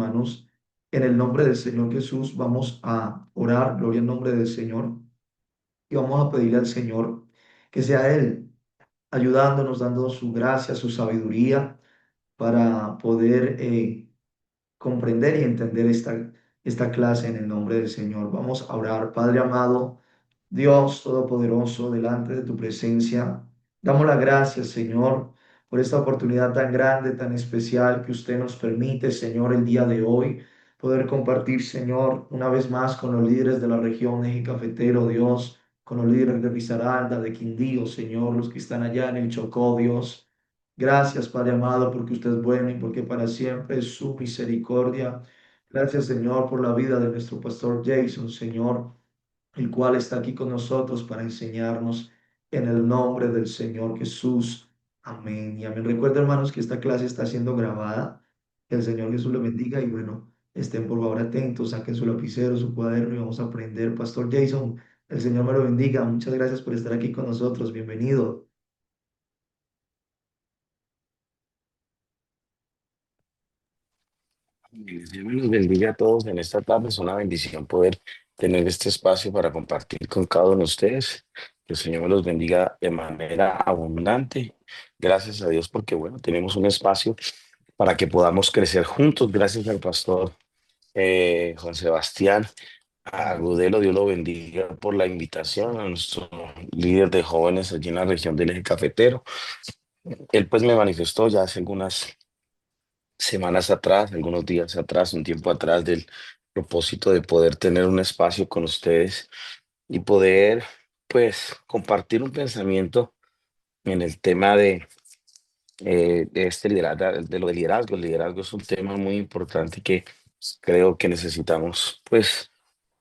hermanos, en el nombre del Señor Jesús vamos a orar, gloria al nombre del Señor, y vamos a pedirle al Señor que sea Él ayudándonos, dando su gracia, su sabiduría para poder comprender y entender esta clase en el nombre del Señor. Vamos a orar. Padre amado, Dios Todopoderoso, delante de tu presencia, damos las gracias, Señor, por esta oportunidad tan grande, tan especial que usted nos permite, Señor, el día de hoy, poder compartir, Señor, una vez más con los líderes de la región Eje Cafetero, Dios, con los líderes de Risaralda, de Quindío, Señor, los que están allá en el Chocó, Dios. Gracias, Padre amado, porque usted es bueno y porque para siempre es su misericordia. Gracias, Señor, por la vida de nuestro pastor Jason, Señor, el cual está aquí con nosotros para enseñarnos en el nombre del Señor Jesús. Amén y amén. Recuerda, hermanos, que esta clase está siendo grabada. Que el Señor Jesús le bendiga y bueno, estén por favor atentos, saquen su lapicero, su cuaderno y vamos a aprender. Pastor Jason, el Señor me lo bendiga. Muchas gracias por estar aquí con nosotros. Bienvenido. Dios me los bendiga a todos en esta tarde. Es una bendición poder tener este espacio para compartir con cada uno de ustedes. Que el Señor me los bendiga de manera abundante. Gracias a Dios porque, bueno, tenemos un espacio para que podamos crecer juntos. Gracias al pastor Juan Sebastián Agudelo. Dios lo bendiga por la invitación a nuestro líder de jóvenes allí en la región del Eje Cafetero. Él pues me manifestó ya hace algunas semanas atrás, algunos días atrás, un tiempo atrás, del propósito de poder tener un espacio con ustedes y poder, pues, compartir un pensamiento en el tema de este liderazgo, de lo de liderazgo. El liderazgo es un tema muy importante que creo que necesitamos, pues,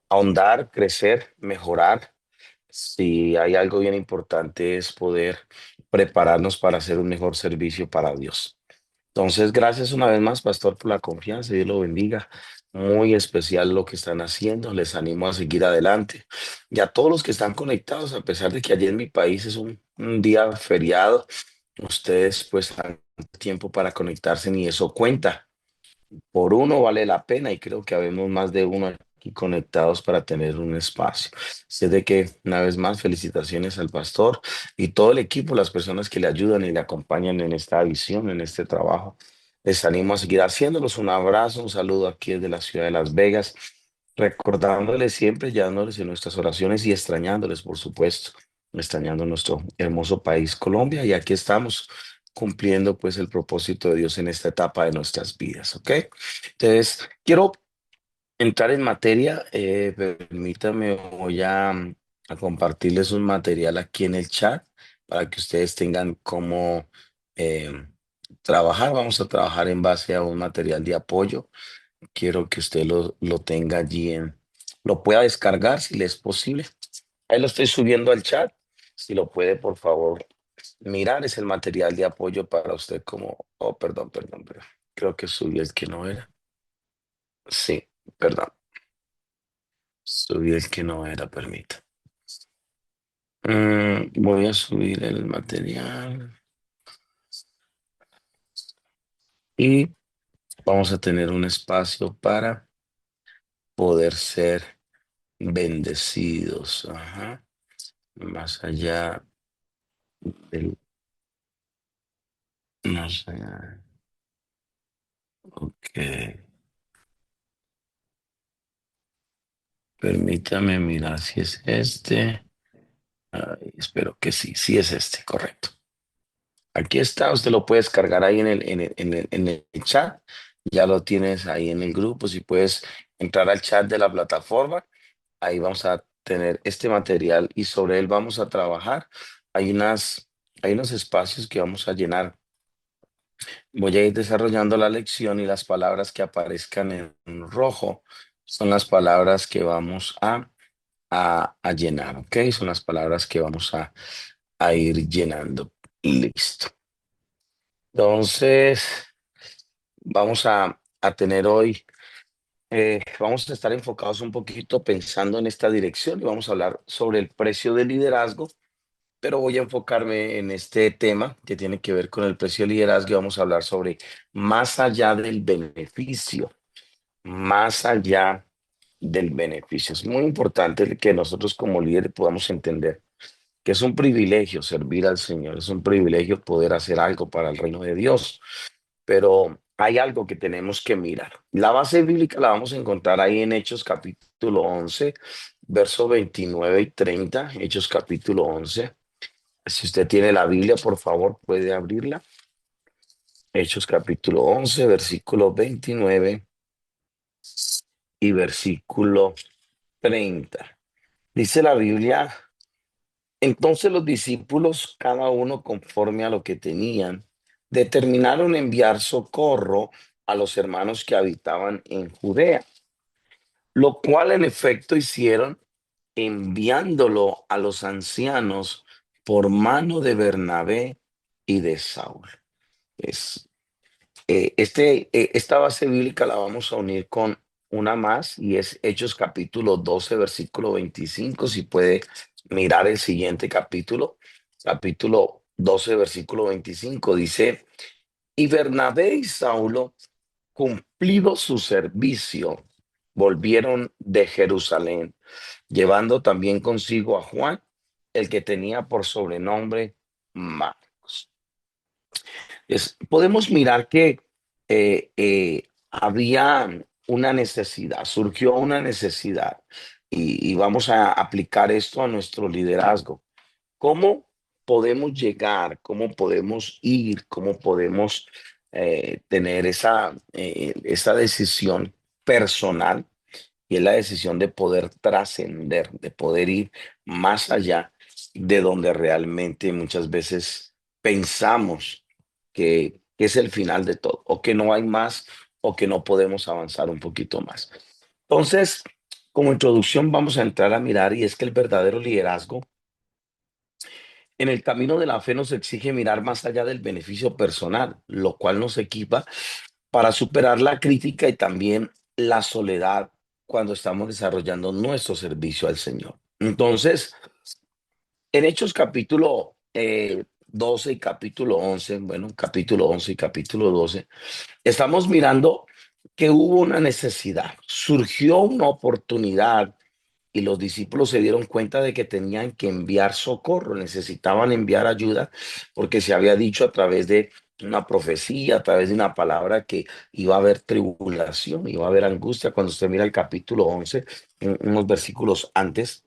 ahondar, crecer, mejorar. Si hay algo bien importante es poder prepararnos para hacer un mejor servicio para Dios. Entonces, gracias una vez más, pastor, por la confianza. Dios lo bendiga. Muy especial lo que están haciendo. Les animo a seguir adelante. Y a todos los que están conectados, a pesar de que allí en mi país es un día feriado, ustedes pues han tiempo para conectarse y eso cuenta. Por uno vale la pena y creo que habemos más de uno aquí conectados para tener un espacio. Sé de que una vez más felicitaciones al pastor y todo el equipo, las personas que le ayudan y le acompañan en esta visión, en este trabajo. Les animo a seguir haciéndolos. Un abrazo, un saludo aquí desde la ciudad de Las Vegas, recordándoles siempre, llevándoles en nuestras oraciones y extrañándoles, por supuesto, extrañando nuestro hermoso país, Colombia, y aquí estamos cumpliendo pues el propósito de Dios en esta etapa de nuestras vidas, ¿ok? Entonces, quiero entrar en materia. Permítame, voy a compartirles un material aquí en el chat para que ustedes tengan cómo trabajar. Vamos a trabajar en base a un material de apoyo. Quiero que usted lo tenga allí lo pueda descargar si le es posible. Ahí lo estoy subiendo al chat. Si lo puede, por favor, mirar. Es el material de apoyo para usted como, oh, perdón. Creo que subí el que no era. Sí, perdón. Subí el que no era, permita. Voy a subir el material y vamos a tener un espacio para poder ser bendecidos. Ajá. Más allá del, más allá. Ok. Permítame mirar si es este. Ay, espero que sí, sí es este, correcto. Aquí está, usted lo puede descargar ahí en el chat. Ya lo tienes ahí en el grupo. Si puedes entrar al chat de la plataforma, ahí vamos a tener este material y sobre él vamos a trabajar. Hay hay unos espacios que vamos a llenar. Voy a ir desarrollando la lección y las palabras que aparezcan en rojo son las palabras que vamos a llenar, ¿ok? Son las palabras que vamos a ir llenando. Listo. Entonces, vamos a tener hoy, vamos a estar enfocados un poquito pensando en esta dirección y vamos a hablar sobre el precio del liderazgo, pero voy a enfocarme en este tema que tiene que ver con el precio del liderazgo y vamos a hablar sobre más allá del beneficio. más allá del beneficio. Es muy importante que nosotros como líderes podamos entender que es un privilegio servir al Señor, es un privilegio poder hacer algo para el reino de Dios, pero hay algo que tenemos que mirar. La base bíblica la vamos a encontrar ahí en Hechos capítulo 11, verso 29 y 30. Hechos capítulo 11. Si usted tiene la Biblia, por favor, puede abrirla. Hechos capítulo 11, versículo 29 y versículo 30. Dice la Biblia: entonces los discípulos, cada uno conforme a lo que tenían, determinaron enviar socorro a los hermanos que habitaban en Judea, lo cual en efecto hicieron, enviándolo a los ancianos por mano de Bernabé y de Saulo. Es, esta base bíblica la vamos a unir con una más y es Hechos capítulo 12 versículo 25. Si puede mirar el siguiente capítulo, capítulo 12 versículo 25, dice: y Bernabé y Saulo, cumplido su servicio, volvieron de Jerusalén, llevando también consigo a Juan, el que tenía por sobrenombre Marcos. Podemos mirar que había una necesidad, surgió una necesidad, y vamos a aplicar esto a nuestro liderazgo. ¿Cómo podemos llegar? ¿Cómo podemos ir? ¿Cómo podemos tener esa decisión personal? Y es la decisión de poder trascender, de poder ir más allá de donde realmente muchas veces pensamos que es el final de todo, o que no hay más, o que no podemos avanzar un poquito más. Entonces, como introducción, vamos a entrar a mirar, y es que el verdadero liderazgo en el camino de la fe nos exige mirar más allá del beneficio personal, lo cual nos equipa para superar la crítica y también la soledad cuando estamos desarrollando nuestro servicio al Señor. Entonces, en Hechos capítulo 12 y capítulo 11, bueno, capítulo 11 y capítulo 12, estamos mirando que hubo una necesidad, surgió una oportunidad, y los discípulos se dieron cuenta de que tenían que enviar socorro, necesitaban enviar ayuda, porque se había dicho a través de una profecía, a través de una palabra, que iba a haber tribulación, iba a haber angustia. Cuando usted mira el capítulo 11, unos versículos antes,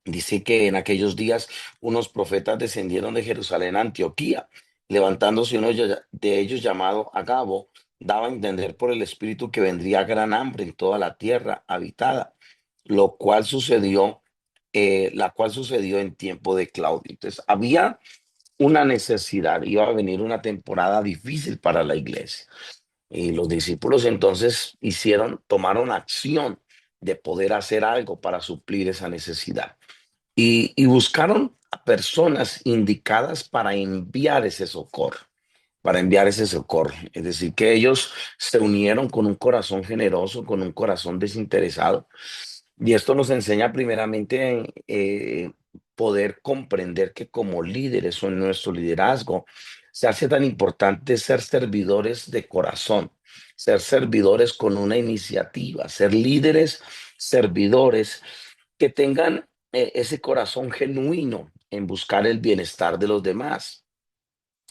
dice que en aquellos días unos profetas descendieron de Jerusalén a Antioquía, levantándose uno de ellos llamado Agabo, daba a entender por el Espíritu que vendría gran hambre en toda la tierra habitada, lo cual sucedió, la cual sucedió en tiempo de Claudio. Entonces había una necesidad, iba a venir una temporada difícil para la iglesia. Y los discípulos entonces tomaron acción de poder hacer algo para suplir esa necesidad, y buscaron a personas indicadas para enviar ese socorro, para enviar ese socorro. Es decir, que ellos se unieron con un corazón generoso, con un corazón desinteresado. Y esto nos enseña primeramente poder comprender que como líderes o en nuestro liderazgo se hace tan importante ser servidores de corazón, ser servidores con una iniciativa, ser líderes servidores que tengan ese corazón genuino en buscar el bienestar de los demás,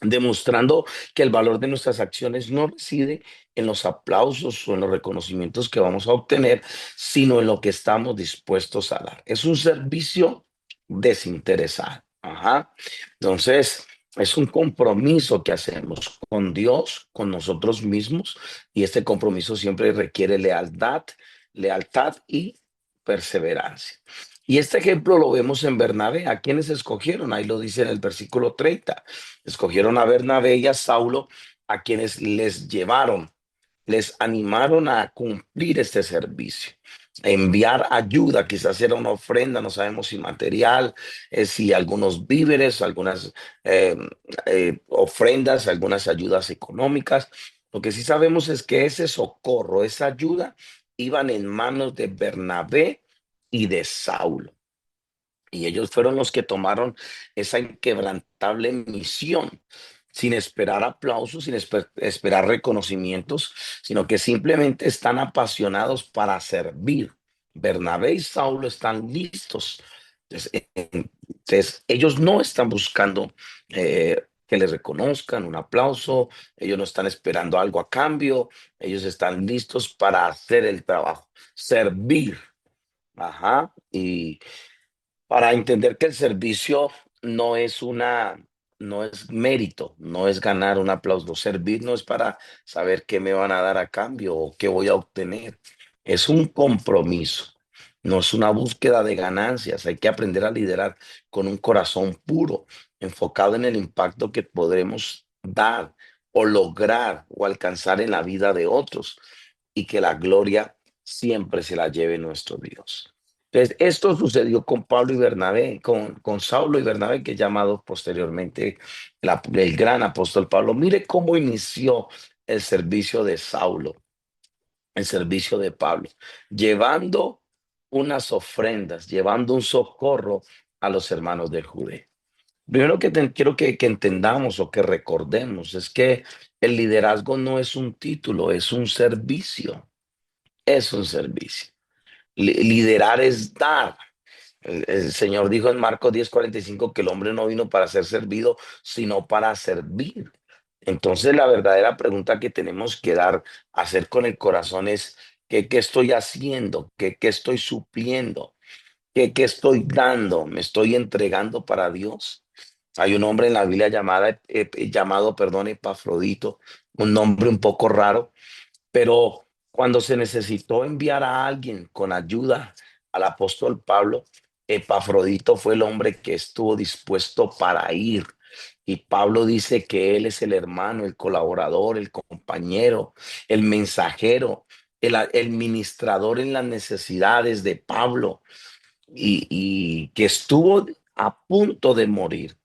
demostrando que el valor de nuestras acciones no reside en los aplausos o en los reconocimientos que vamos a obtener, sino en lo que estamos dispuestos a dar. Es un servicio desinteresado. Ajá. Entonces, es un compromiso que hacemos con Dios, con nosotros mismos, y este compromiso siempre requiere lealtad y perseverancia. Y este ejemplo lo vemos en Bernabé. ¿A quienes escogieron? Ahí lo dice en el versículo 30. Escogieron a Bernabé y a Saulo, a quienes les llevaron, les animaron a cumplir este servicio, a enviar ayuda. Quizás era una ofrenda, no sabemos si material, si algunos víveres, algunas eh, ofrendas, algunas ayudas económicas. Lo que sí sabemos es que ese socorro, esa ayuda, iban en manos de Bernabé y de Saulo. Y ellos fueron los que tomaron esa inquebrantable misión sin esperar aplausos, sin esperar reconocimientos, sino que simplemente están apasionados para servir. Bernabé y Saulo están listos. Entonces, ellos no están buscando que les reconozcan un aplauso, ellos no están esperando algo a cambio, ellos están listos para hacer el trabajo, servir. Ajá. Y para entender que el servicio no es no es mérito, no es ganar un aplauso. Servir no es para saber qué me van a dar a cambio o qué voy a obtener. Es un compromiso, no es una búsqueda de ganancias. Hay que aprender a liderar con un corazón puro, enfocado en el impacto que podremos dar o lograr o alcanzar en la vida de otros y que la gloria siempre se la lleve nuestro Dios. Entonces, esto sucedió con Pablo y Bernabé, con Saulo y Bernabé, que es llamado posteriormente el gran apóstol Pablo. Mire cómo inició el servicio de Saulo, el servicio de Pablo, llevando unas ofrendas, llevando un socorro a los hermanos de Judea. Primero que quiero que entendamos o que recordemos es que el liderazgo no es un título, es un servicio, es un servicio. Liderar es dar. El Señor dijo en Marcos 10:45 que el hombre no vino para ser servido, sino para servir. Entonces, la verdadera pregunta que tenemos que hacer con el corazón es, ¿qué estoy haciendo? ¿Qué estoy supliendo? ¿Qué estoy dando? ¿Me estoy entregando para Dios? Hay un hombre en la Biblia llamado, perdón, Epafrodito, un nombre un poco raro, pero cuando se necesitó enviar a alguien con ayuda al apóstol Pablo, Epafrodito fue el hombre que estuvo dispuesto para ir. Y Pablo dice que él es el hermano, el colaborador, el compañero, el mensajero, el ministrador en las necesidades de Pablo y que estuvo a punto de morir,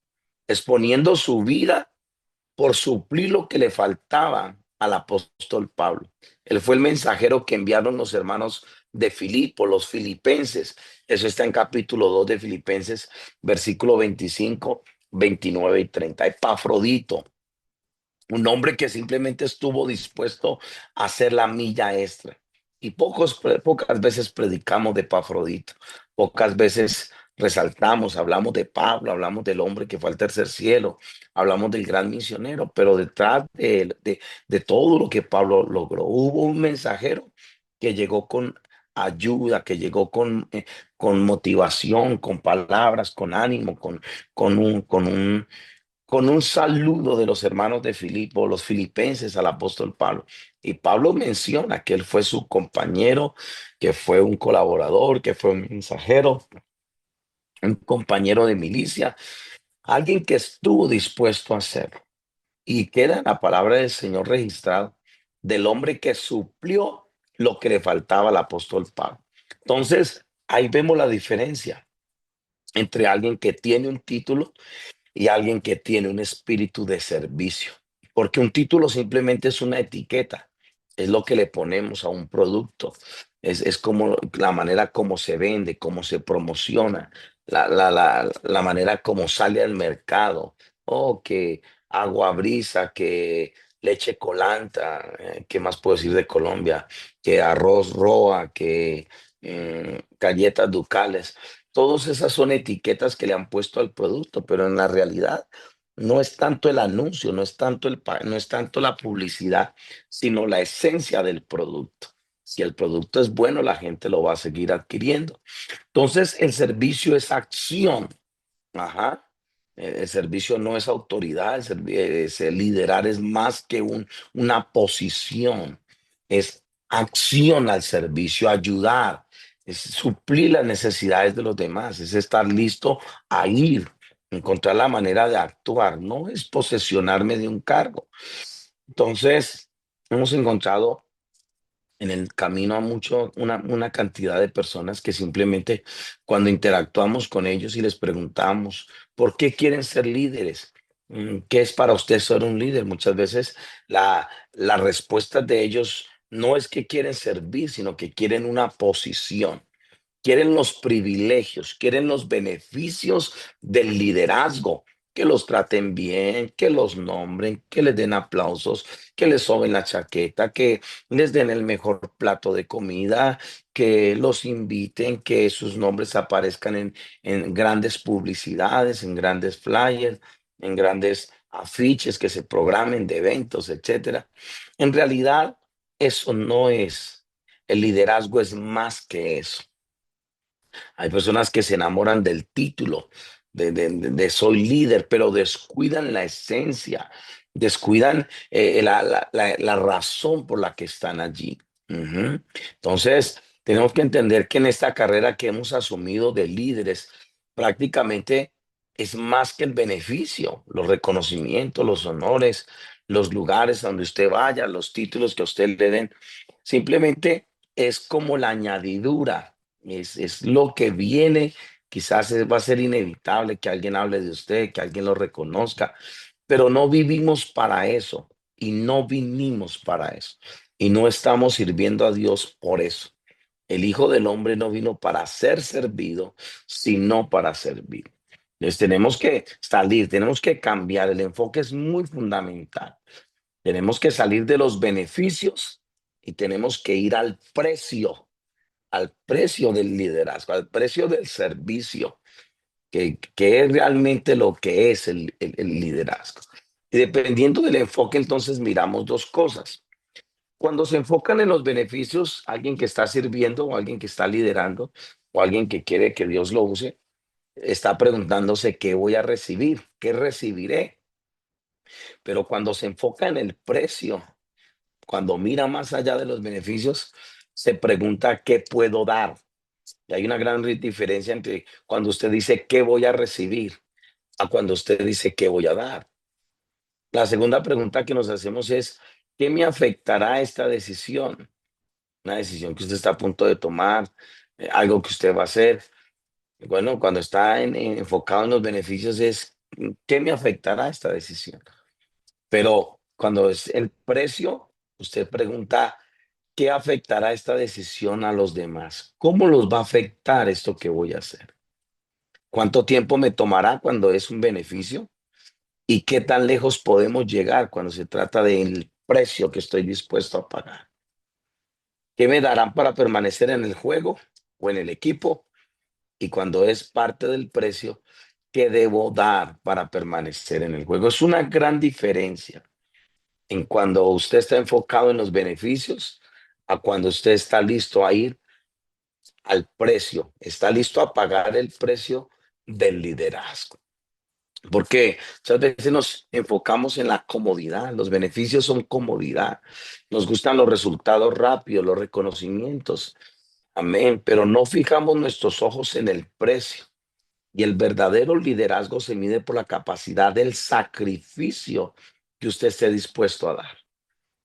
exponiendo su vida por suplir lo que le faltaba al apóstol Pablo. Él fue el mensajero que enviaron los hermanos de Filipo, los filipenses. Eso está en capítulo 2 de Filipenses, versículo 25, 29 y 30. Epafrodito, un hombre que simplemente estuvo dispuesto a hacer la milla extra. Y pocas veces predicamos de Epafrodito, pocas veces resaltamos, hablamos de Pablo, hablamos del hombre que fue al tercer cielo, hablamos del gran misionero, pero detrás de todo lo que Pablo logró, hubo un mensajero que llegó con ayuda, que llegó con motivación, con palabras, con ánimo, con un saludo de los hermanos de Filipo, los filipenses al apóstol Pablo. Y Pablo menciona que él fue su compañero, que fue un colaborador, que fue un mensajero, un compañero de milicia, alguien que estuvo dispuesto a hacerlo. Y queda en la palabra del Señor registrado del hombre que suplió lo que le faltaba al apóstol Pablo. Entonces, ahí vemos la diferencia entre alguien que tiene un título y alguien que tiene un espíritu de servicio. Porque un título simplemente es una etiqueta, es lo que le ponemos a un producto, es como la manera como se vende, cómo se promociona, la manera como sale al mercado. Oh, que agua brisa, que leche colanta, ¿qué más puedo decir de Colombia? Que arroz roa, que galletas ducales. Todas esas son etiquetas que le han puesto al producto, pero en la realidad no es tanto el anuncio, no es tanto la publicidad, sino la esencia del producto. Si el producto es bueno, la gente lo va a seguir adquiriendo. Entonces, el servicio es acción. Ajá. El servicio no es autoridad, el liderar es más que una posición, es acción al servicio, ayudar, es suplir las necesidades de los demás, es estar listo a ir, encontrar la manera de actuar, no es posesionarme de un cargo. Entonces, hemos encontrado en el camino a una cantidad de personas que simplemente cuando interactuamos con ellos y les preguntamos, ¿por qué quieren ser líderes? ¿Qué es para usted ser un líder? Muchas veces la respuesta de ellos no es que quieren servir, sino que quieren una posición. Quieren los privilegios, quieren los beneficios del liderazgo, que los traten bien, que los nombren, que les den aplausos, que les soben la chaqueta, que les den el mejor plato de comida, que los inviten, que sus nombres aparezcan en grandes publicidades, en grandes flyers, en grandes afiches que se programen de eventos, etcétera. En realidad, eso no es. El liderazgo es más que eso. Hay personas que se enamoran del título, de soy líder, pero descuidan la esencia, descuidan la razón por la que están allí. Ujú. Entonces, tenemos que entender que en esta carrera que hemos asumido de líderes, prácticamente es más que el beneficio, los reconocimientos, los honores, los lugares a donde usted vaya, los títulos que a usted le den. Simplemente es como la añadidura, es lo que viene. Quizás va a ser inevitable que alguien hable de usted, que alguien lo reconozca, pero no vivimos para eso y no vinimos para eso y no estamos sirviendo a Dios por eso. El Hijo del Hombre no vino para ser servido, sino para servir. Entonces tenemos que salir, tenemos que cambiar. El enfoque es muy fundamental. Tenemos que salir de los beneficios y tenemos que ir al precio del liderazgo, al precio del servicio, que es realmente lo que es el liderazgo. Y dependiendo del enfoque, entonces miramos dos cosas. Cuando se enfocan en los beneficios, alguien que está sirviendo o alguien que está liderando o alguien que quiere que Dios lo use, está preguntándose qué voy a recibir, qué recibiré. Pero cuando se enfoca en el precio, cuando mira más allá de los beneficios, se pregunta qué puedo dar. Y hay una gran diferencia entre cuando usted dice qué voy a recibir a cuando usted dice qué voy a dar. La segunda pregunta que nos hacemos es, ¿qué me afectará esta decisión? Una decisión que usted está a punto de tomar, algo que usted va a hacer. Bueno, cuando está enfocado en los beneficios es, ¿qué me afectará esta decisión? Pero cuando es el precio, usted pregunta, ¿qué afectará esta decisión a los demás? ¿Cómo los va a afectar esto que voy a hacer? ¿Cuánto tiempo me tomará cuando es un beneficio? ¿Y qué tan lejos podemos llegar cuando se trata del precio que estoy dispuesto a pagar? ¿Qué me darán para permanecer en el juego o en el equipo? Y cuando es parte del precio, ¿qué debo dar para permanecer en el juego? Es una gran diferencia en cuando usted está enfocado en los beneficios a cuando usted está listo a ir al precio, está listo a pagar el precio del liderazgo. Porque muchas veces nos enfocamos en la comodidad, los beneficios son comodidad, nos gustan los resultados rápidos, los reconocimientos, amén, pero no fijamos nuestros ojos en el precio. Y el verdadero liderazgo se mide por la capacidad del sacrificio que usted esté dispuesto a dar.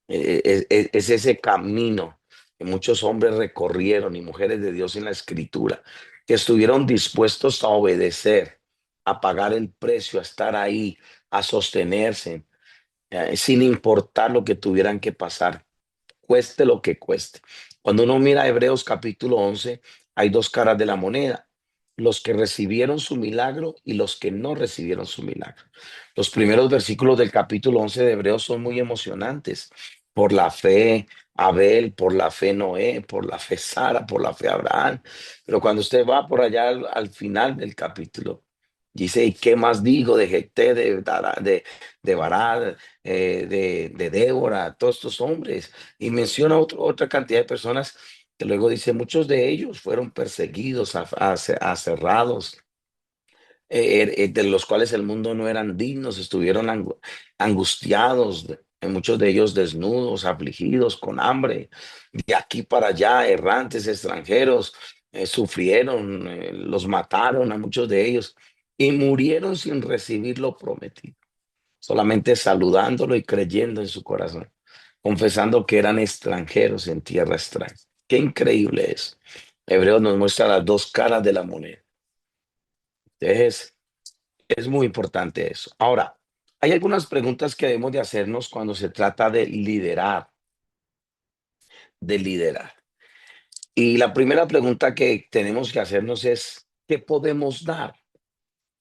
Es ese camino que muchos hombres recorrieron y mujeres de Dios en la escritura, que estuvieron dispuestos a obedecer, a pagar el precio, a estar ahí, a sostenerse, sin importar lo que tuvieran que pasar, cueste lo que cueste. Cuando uno mira Hebreos capítulo 11, hay dos caras de la moneda, los que recibieron su milagro y los que no recibieron su milagro. Los primeros versículos del capítulo 11 de Hebreos son muy emocionantes. Por la fe Abel, por la fe Noé, por la fe Sara, por la fe Abraham. Pero cuando usted va por allá al final del capítulo, dice, ¿y qué más digo de Jefté, de Barak, de Débora, todos estos hombres? Y menciona otra cantidad de personas que luego dice, muchos de ellos fueron perseguidos, aserrados, de los cuales el mundo no eran dignos, estuvieron angustiados, muchos de ellos desnudos, afligidos, con hambre, de aquí para allá, errantes, extranjeros, sufrieron, los mataron a muchos de ellos y murieron sin recibir lo prometido, solamente saludándolo y creyendo en su corazón, confesando que eran extranjeros en tierra extraña. Qué increíble es. Hebreos nos muestra las dos caras de la moneda. Entonces, es muy importante eso. Ahora, hay algunas preguntas que debemos de hacernos cuando se trata de liderar, de liderar. Y la primera pregunta que tenemos que hacernos es, ¿qué podemos dar?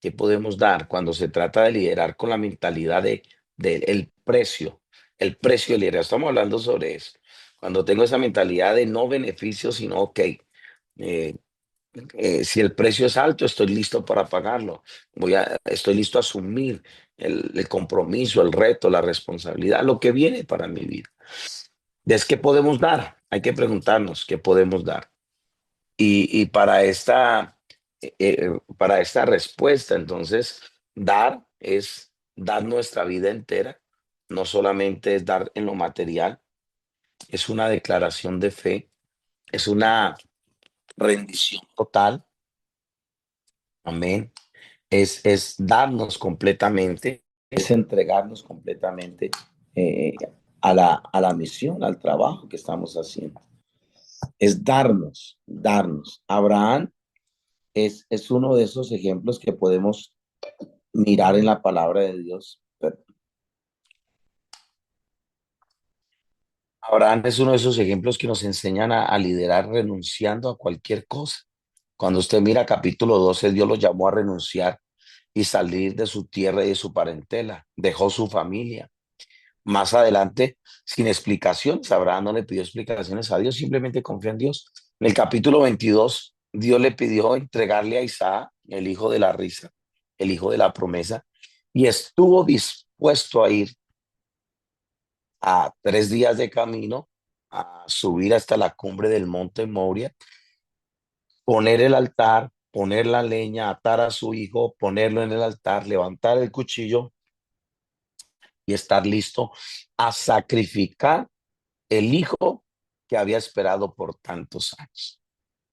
¿Qué podemos dar cuando se trata de liderar con la mentalidad de el precio de liderar? Estamos hablando sobre eso. Cuando tengo esa mentalidad de no beneficio, sino, ok, eh, si el precio es alto, estoy listo para pagarlo. Estoy listo a asumir el compromiso, el reto, la responsabilidad, lo que viene para mi vida. ¿Es qué podemos dar? Hay que preguntarnos qué podemos dar. Y para esta respuesta, entonces, dar es dar nuestra vida entera, no solamente es dar en lo material, es una declaración de fe, es una rendición total, amén, es darnos completamente, es entregarnos completamente eh, a la misión, al trabajo que estamos haciendo. Es darnos. Abraham es uno de esos ejemplos que podemos mirar en la palabra de Dios. Abraham es uno de esos ejemplos que nos enseñan a liderar renunciando a cualquier cosa. Cuando usted mira capítulo 12, Dios lo llamó a renunciar y salir de su tierra y de su parentela. Dejó su familia. Más adelante, sin explicaciones, Abraham no le pidió explicaciones a Dios, simplemente confió en Dios. En el capítulo 22, Dios le pidió entregarle a Isaac, el hijo de la risa, el hijo de la promesa, y estuvo dispuesto a ir a 3 días de camino, a subir hasta la cumbre del monte Moria, poner el altar, poner la leña, atar a su hijo, ponerlo en el altar, levantar el cuchillo y estar listo a sacrificar el hijo que había esperado por tantos años.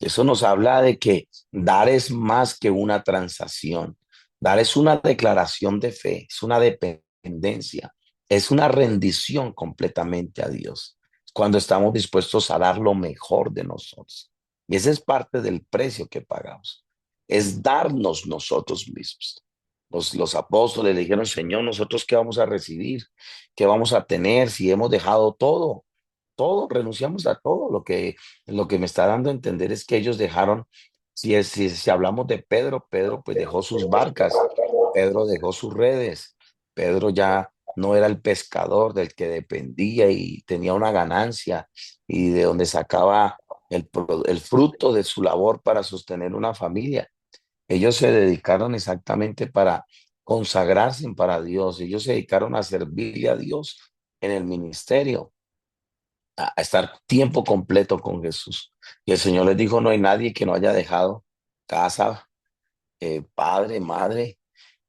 Eso nos habla de que dar es más que una transacción. Dar es una declaración de fe, es una dependencia, es una rendición completamente a Dios. Cuando estamos dispuestos a dar lo mejor de nosotros. Y ese es parte del precio que pagamos. Es darnos nosotros mismos. Los apóstoles le dijeron, Señor, ¿nosotros qué vamos a recibir? ¿Qué vamos a tener si hemos dejado todo? Todo, renunciamos a todo. Lo que me está dando a entender es que ellos dejaron, si hablamos de Pedro, Pedro pues dejó sus barcas, Pedro dejó sus redes, Pedro ya no era el pescador del que dependía y tenía una ganancia y de donde sacaba el fruto de su labor para sostener una familia. Ellos se dedicaron exactamente para consagrarse para Dios, ellos se dedicaron a servirle a Dios en el ministerio, a estar tiempo completo con Jesús. Y el Señor les dijo, no hay nadie que no haya dejado casa, padre, madre,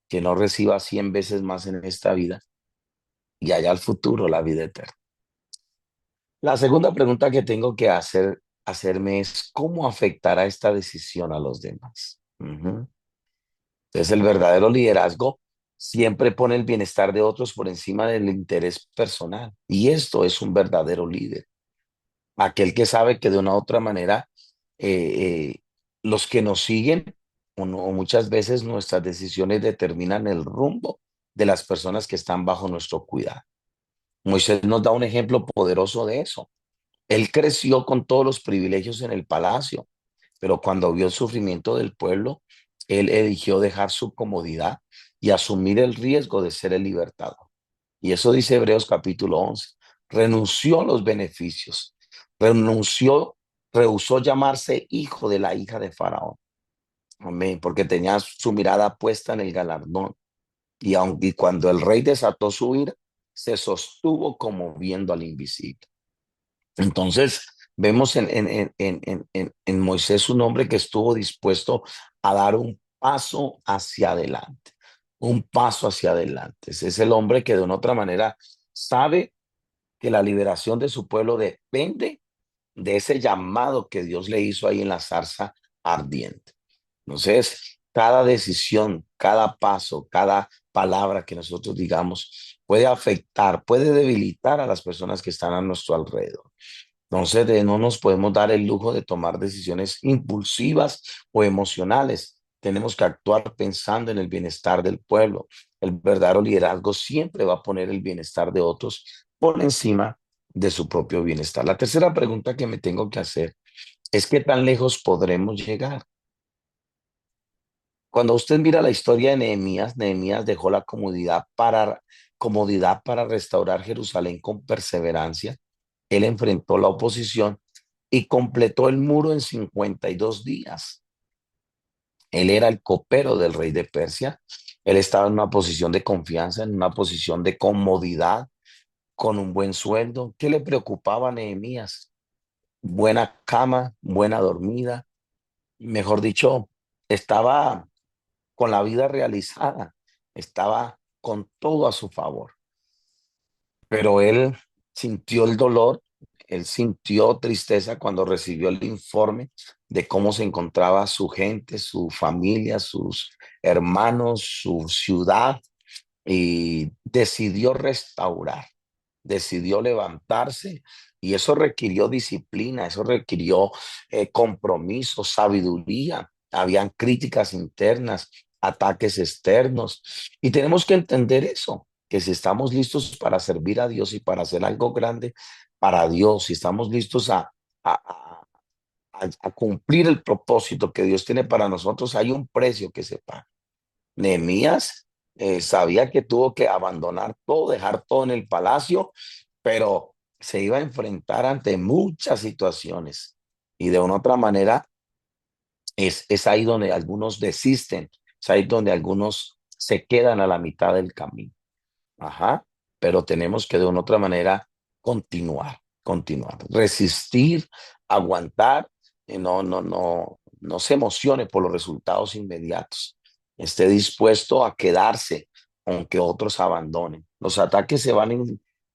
que no reciba 100 veces más en esta vida y allá al futuro la vida eterna. La segunda pregunta que tengo que hacerme es, ¿cómo afectará esta decisión a los demás? Ujú. Entonces, el verdadero liderazgo siempre pone el bienestar de otros por encima del interés personal. Y esto es un verdadero líder. Aquel que sabe que de una u otra manera los que nos siguen o muchas veces nuestras decisiones determinan el rumbo de las personas que están bajo nuestro cuidado. Moisés nos da un ejemplo poderoso de eso. Él creció con todos los privilegios en el palacio, pero cuando vio el sufrimiento del pueblo, él eligió dejar su comodidad y asumir el riesgo de ser el libertador. Y eso dice Hebreos capítulo 11. Renunció a los beneficios, renunció, rehusó llamarse hijo de la hija de Faraón. Amén, porque tenía su mirada puesta en el galardón. Y cuando el rey desató su ira, se sostuvo como viendo al invisible. Entonces, vemos en Moisés un hombre que estuvo dispuesto a dar un paso hacia adelante, un paso hacia adelante. Ese es el hombre que de una otra manera sabe que la liberación de su pueblo depende de ese llamado que Dios le hizo ahí en la zarza ardiente. Entonces, cada decisión, cada paso, cada palabra que nosotros digamos puede afectar, puede debilitar a las personas que están a nuestro alrededor. Entonces, no nos podemos dar el lujo de tomar decisiones impulsivas o emocionales. Tenemos que actuar pensando en el bienestar del pueblo. El verdadero liderazgo siempre va a poner el bienestar de otros por encima de su propio bienestar. La tercera pregunta que me tengo que hacer es ¿qué tan lejos podremos llegar? Cuando usted mira la historia de Nehemías, Nehemías dejó la comodidad para restaurar Jerusalén con perseverancia. Él enfrentó la oposición y completó el muro en 52 días. Él era el copero del rey de Persia. Él estaba en una posición de confianza, en una posición de comodidad, con un buen sueldo. ¿Qué le preocupaba a Nehemías? Buena cama, buena dormida. Mejor dicho, estaba con la vida realizada, estaba con todo a su favor. Pero él sintió el dolor, él sintió tristeza cuando recibió el informe de cómo se encontraba su gente, su familia, sus hermanos, su ciudad, y decidió restaurar, decidió levantarse, y eso requirió disciplina, eso requirió compromiso, sabiduría. Habían críticas internas, ataques externos, y tenemos que entender eso, que si estamos listos para servir a Dios y para hacer algo grande para Dios, si estamos listos a, a cumplir el propósito que Dios tiene para nosotros, hay un precio que se paga. Nehemías sabía que tuvo que abandonar todo, dejar todo en el palacio, pero se iba a enfrentar ante muchas situaciones. Y de una otra manera es ahí donde algunos desisten, es ahí donde algunos se quedan a la mitad del camino. Ajá, pero tenemos que de una otra manera continuar, resistir, aguantar, y no se emocione por los resultados inmediatos. Esté dispuesto a quedarse, aunque otros abandonen. Los ataques se van a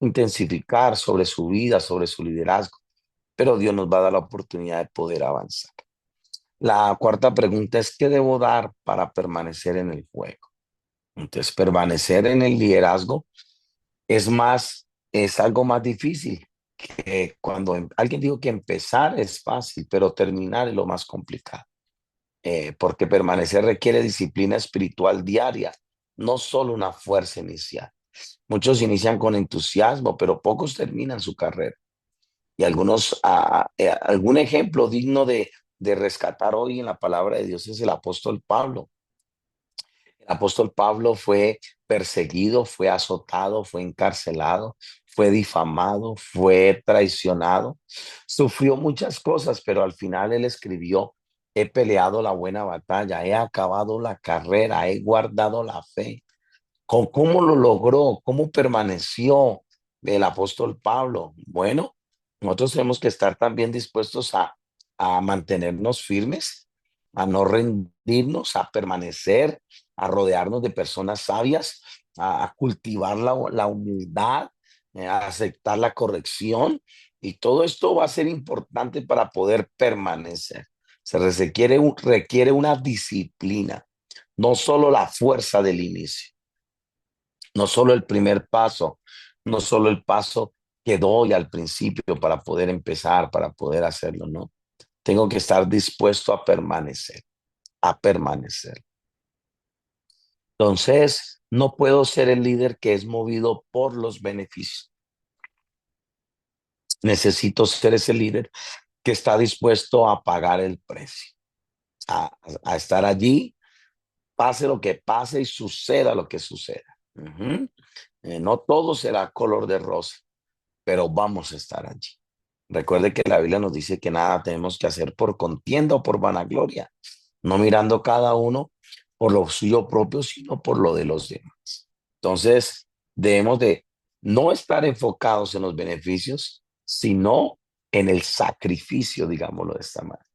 intensificar sobre su vida, sobre su liderazgo, pero Dios nos va a dar la oportunidad de poder avanzar. La cuarta pregunta es: ¿qué debo dar para permanecer en el juego? Entonces, permanecer en el liderazgo es algo más difícil. Cuando alguien dijo que empezar es fácil, pero terminar es lo más complicado. Porque permanecer requiere disciplina espiritual diaria, no solo una fuerza inicial. Muchos inician con entusiasmo, pero pocos terminan su carrera. Y algún ejemplo digno de rescatar hoy en la palabra de Dios es el apóstol Pablo. El apóstol Pablo fue perseguido, fue azotado, fue encarcelado, fue difamado, fue traicionado, sufrió muchas cosas, pero al final él escribió: he peleado la buena batalla, he acabado la carrera, he guardado la fe. ¿Cómo lo logró? ¿Cómo permaneció el apóstol Pablo? Bueno, nosotros tenemos que estar también dispuestos a mantenernos firmes, a no rendirnos, a permanecer, a rodearnos de personas sabias, a cultivar la humildad, a aceptar la corrección. Y todo esto va a ser importante para poder permanecer. Requiere una disciplina, no solo la fuerza del inicio, no solo el primer paso, no solo el paso que doy al principio para poder empezar, para poder hacerlo, no. Tengo que estar dispuesto a permanecer, a permanecer. Entonces, no puedo ser el líder que es movido por los beneficios. Necesito ser ese líder que está dispuesto a pagar el precio, a, a estar allí, pase lo que pase y suceda lo que suceda. Ujú. No todo será color de rosa, pero vamos a estar allí. Recuerde que la Biblia nos dice que nada tenemos que hacer por contienda o por vanagloria, no mirando cada uno por lo suyo propio, sino por lo de los demás. Entonces, debemos de no estar enfocados en los beneficios, sino en el sacrificio, digámoslo de esta manera,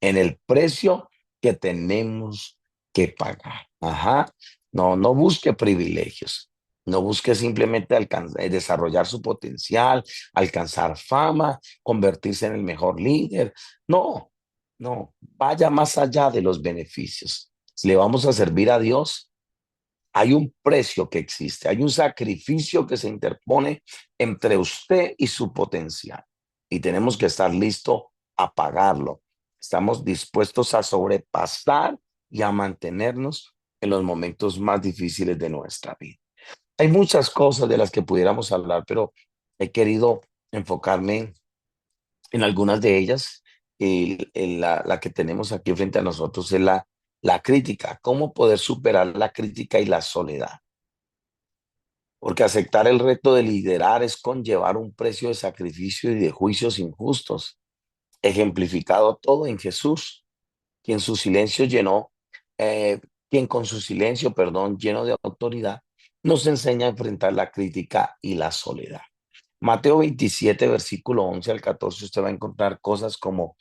en el precio que tenemos que pagar. Ajá. No busque privilegios. No busque simplemente desarrollar su potencial, alcanzar fama, convertirse en el mejor líder. No, no. Vaya más allá de los beneficios. Si le vamos a servir a Dios, hay un precio que existe, hay un sacrificio que se interpone entre usted y su potencial. Y tenemos que estar listos a pagarlo. Estamos dispuestos a sobrepasar y a mantenernos en los momentos más difíciles de nuestra vida. Hay muchas cosas de las que pudiéramos hablar, pero he querido enfocarme en algunas de ellas. La que tenemos aquí frente a nosotros es La crítica, cómo poder superar la crítica y la soledad. Porque aceptar el reto de liderar es conllevar un precio de sacrificio y de juicios injustos, ejemplificado todo en Jesús, quien su silencio llenó, eh, quien con su silencio, perdón, lleno de autoridad, nos enseña a enfrentar la crítica y la soledad. Mateo 27, versículo 11 al 14, usted va a encontrar cosas como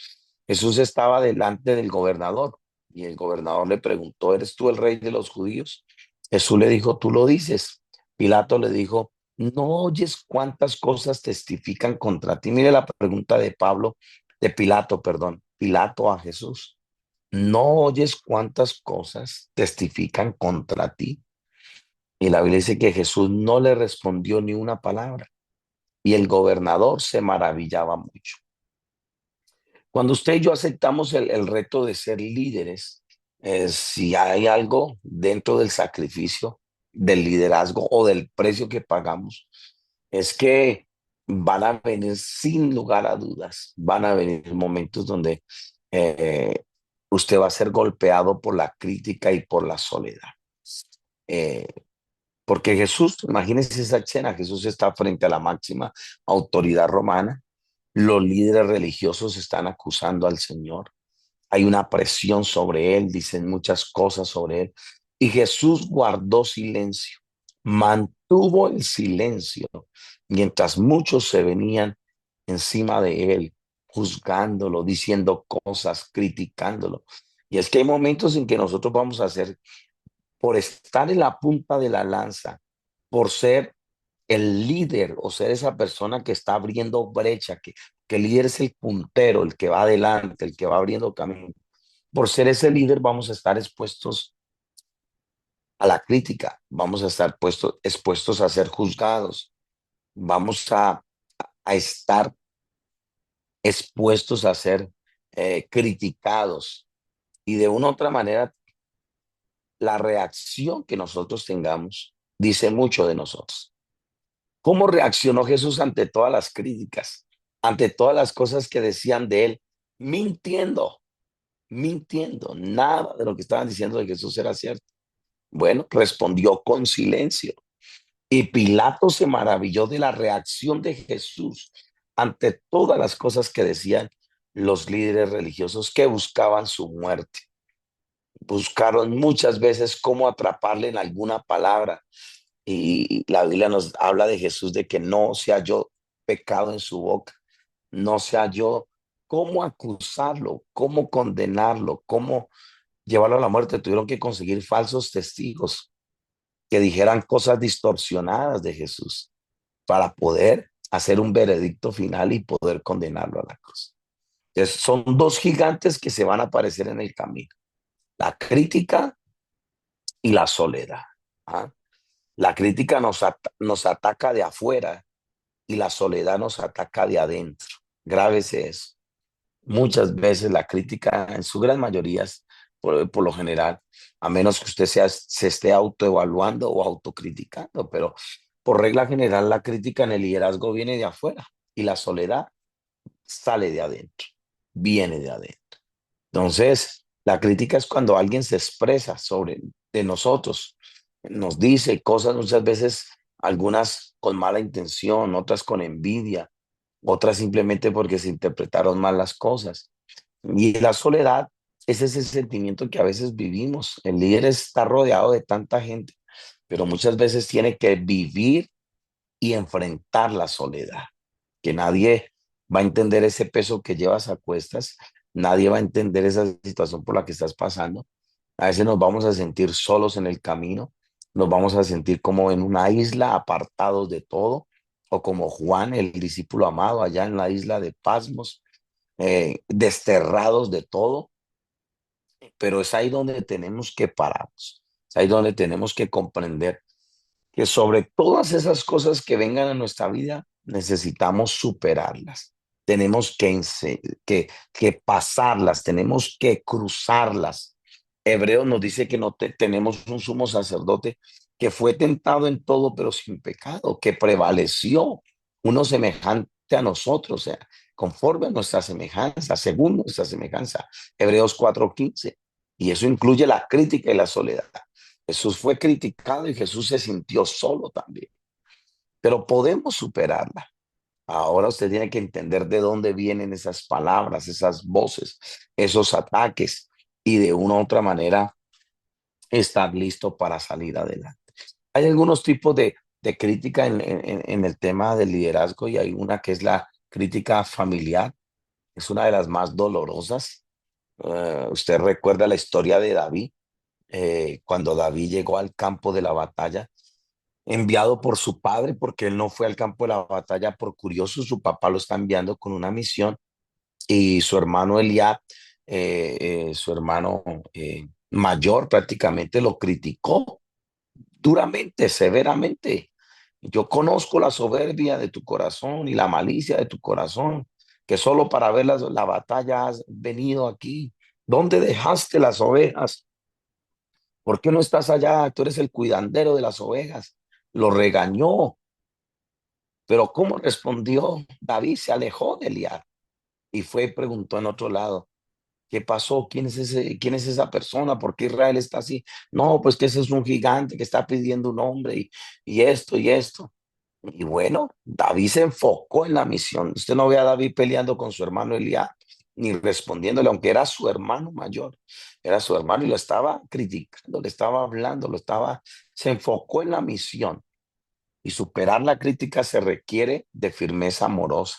Jesús estaba delante del gobernador y el gobernador le preguntó, ¿eres tú el rey de los judíos? Jesús le dijo, tú lo dices. Pilato le dijo, ¿no oyes cuántas cosas testifican contra ti? Mire la pregunta de Pablo, de Pilato, perdón, Pilato a Jesús. ¿No oyes cuántas cosas testifican contra ti? Y la Biblia dice que Jesús no le respondió ni una palabra y el gobernador se maravillaba mucho. Cuando usted y yo aceptamos el reto de ser líderes, si hay algo dentro del sacrificio, del liderazgo o del precio que pagamos, es que van a venir sin lugar a dudas, van a venir momentos donde eh, usted va a ser golpeado por la crítica y por la soledad. Eh, Porque Jesús, imagínense esa escena, Jesús está frente a la máxima autoridad romana, los líderes religiosos están acusando al Señor, hay una presión sobre él, dicen muchas cosas sobre él, y Jesús guardó silencio, mantuvo el silencio, mientras muchos se venían encima de él, juzgándolo, diciendo cosas, criticándolo. Y es que hay momentos en que nosotros vamos a hacer por estar en la punta de la lanza, por ser el líder o ser esa persona que está abriendo brecha, que el líder es el puntero, el que va adelante, el que va abriendo camino. Por ser ese líder vamos a estar expuestos a la crítica, vamos a estar expuestos a ser juzgados, vamos a estar expuestos a ser criticados y de una u otra manera la reacción que nosotros tengamos dice mucho de nosotros. ¿Cómo reaccionó Jesús ante todas las críticas, ante todas las cosas que decían de él? Mintiendo, mintiendo. Nada de lo que estaban diciendo de Jesús era cierto. Bueno, respondió con silencio. Y Pilato se maravilló de la reacción de Jesús ante todas las cosas que decían los líderes religiosos que buscaban su muerte. Buscaron muchas veces cómo atraparle en alguna palabra. Y la Biblia nos habla de Jesús de que no se halló pecado en su boca, no se halló cómo acusarlo, cómo condenarlo, cómo llevarlo a la muerte. Tuvieron que conseguir falsos testigos que dijeran cosas distorsionadas de Jesús para poder hacer un veredicto final y poder condenarlo a la cruz. Entonces, son dos gigantes que se van a aparecer en el camino, la crítica y la soledad. ¿Ah? La crítica nos ataca de afuera y la soledad nos ataca de adentro. Grábese eso. Muchas veces la crítica, en su gran mayoría, por lo general, a menos que usted se esté autoevaluando o autocriticando, pero por regla general la crítica en el liderazgo viene de afuera y la soledad sale de adentro, viene de adentro. Entonces, la crítica es cuando alguien se expresa sobre de nosotros, nos dice cosas muchas veces, algunas con mala intención, otras con envidia, otras simplemente porque se interpretaron mal las cosas. Y la soledad es ese sentimiento que a veces vivimos. El líder está rodeado de tanta gente, pero muchas veces tiene que vivir y enfrentar la soledad, que nadie va a entender ese peso que llevas a cuestas, nadie va a entender esa situación por la que estás pasando. A veces nos vamos a sentir solos en el camino, nos vamos a sentir como en una isla, apartados de todo, o como Juan, el discípulo amado, allá en la isla de Pasmos, desterrados de todo, pero es ahí donde tenemos que pararnos, es ahí donde tenemos que comprender que sobre todas esas cosas que vengan a nuestra vida, necesitamos superarlas. Tenemos que pasarlas, tenemos que cruzarlas. Hebreos nos dice que no tenemos un sumo sacerdote que fue tentado en todo, pero sin pecado, que prevaleció, uno semejante a nosotros, o sea, conforme a nuestra semejanza, según nuestra semejanza. Hebreos 4:15. Y eso incluye la crítica y la soledad. Jesús fue criticado y Jesús se sintió solo también, pero podemos superarla. Ahora usted tiene que entender de dónde vienen esas palabras, esas voces, esos ataques y de una u otra manera estar listo para salir adelante. Hay algunos tipos de crítica en el tema del liderazgo y hay una que es la crítica familiar. Es una de las más dolorosas. Usted recuerda la historia de David, cuando David llegó al campo de la batalla, enviado por su padre, porque él no fue al campo de la batalla por curioso, su papá lo está enviando con una misión y su hermano Eliab, su hermano mayor, prácticamente lo criticó duramente, severamente. Yo conozco la soberbia de tu corazón y la malicia de tu corazón, que solo para ver la batalla has venido aquí. ¿Dónde dejaste las ovejas? ¿Por qué no estás allá? Tú eres el cuidandero de las ovejas. Lo regañó, pero ¿cómo respondió? David se alejó de Eliab y fue y preguntó en otro lado. ¿Qué pasó? ¿Quién es ese, quién es esa persona? ¿Por qué Israel está así? No, pues que ese es un gigante que está pidiendo un hombre y esto y esto. Y bueno, David se enfocó en la misión. Usted no ve a David peleando con su hermano Eliab, ni respondiéndole, aunque era su hermano mayor. Era su hermano y lo estaba criticando, le estaba hablando, se enfocó en la misión. Y superar la crítica se requiere de firmeza amorosa,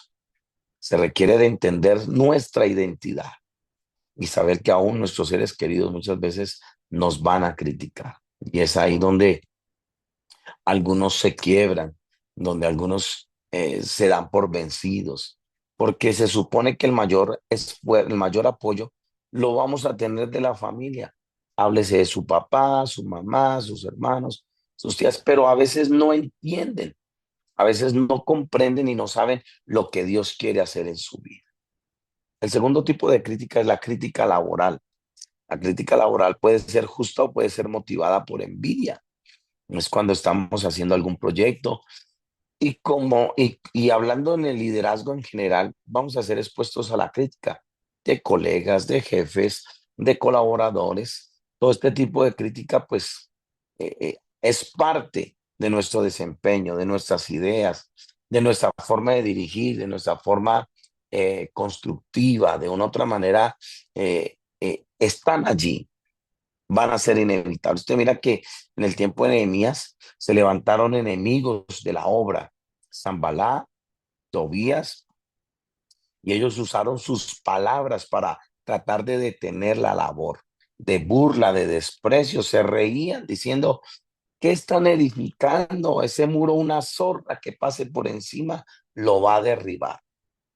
se requiere de entender nuestra identidad y saber que aún nuestros seres queridos muchas veces nos van a criticar. Y es ahí donde algunos se quiebran, donde algunos se dan por vencidos, porque se supone que el mayor apoyo lo vamos a tener de la familia. Háblese de su papá, su mamá, sus hermanos, sus tías, pero a veces no entienden, a veces no comprenden y no saben lo que Dios quiere hacer en su vida. El segundo tipo de crítica es la crítica laboral. La crítica laboral puede ser justa o puede ser motivada por envidia. Es cuando estamos haciendo algún proyecto y hablando en el liderazgo en general, vamos a ser expuestos a la crítica de colegas, de jefes, de colaboradores. Todo este tipo de crítica, pues, es parte de nuestro desempeño, de nuestras ideas, de nuestra forma de dirigir, de nuestra forma constructiva. De una u otra manera, están allí, van a ser inevitables. Usted mira que en el tiempo de Nehemías se levantaron enemigos de la obra, Zambalá, Tobías, y ellos usaron sus palabras para tratar de detener la labor, de burla, de desprecio, se reían diciendo, ¿qué están edificando? Ese muro, una zorra que pase por encima, lo va a derribar.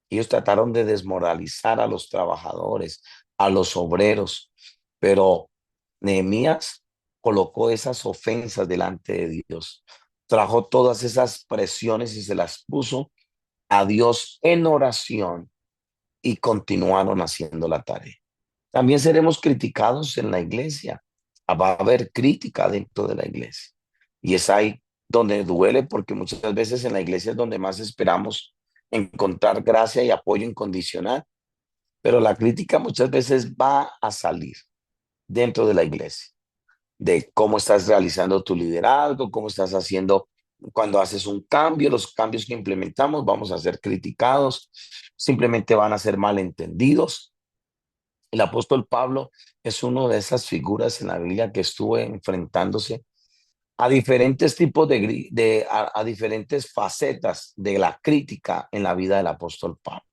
Ellos trataron de desmoralizar a los trabajadores, a los obreros, pero Nehemías colocó esas ofensas delante de Dios, trajo todas esas presiones y se las puso a Dios en oración y continuaron haciendo la tarea. También seremos criticados en la iglesia. Va a haber crítica dentro de la iglesia. Y es ahí donde duele porque muchas veces en la iglesia es donde más esperamos encontrar gracia y apoyo incondicional. Pero la crítica muchas veces va a salir dentro de la iglesia, de cómo estás realizando tu liderazgo, cómo estás haciendo cuando haces un cambio, los cambios que implementamos vamos a ser criticados, simplemente van a ser malentendidos. El apóstol Pablo es una de esas figuras en la Biblia que estuvo enfrentándose a diferentes tipos a diferentes facetas de la crítica en la vida del apóstol Pablo.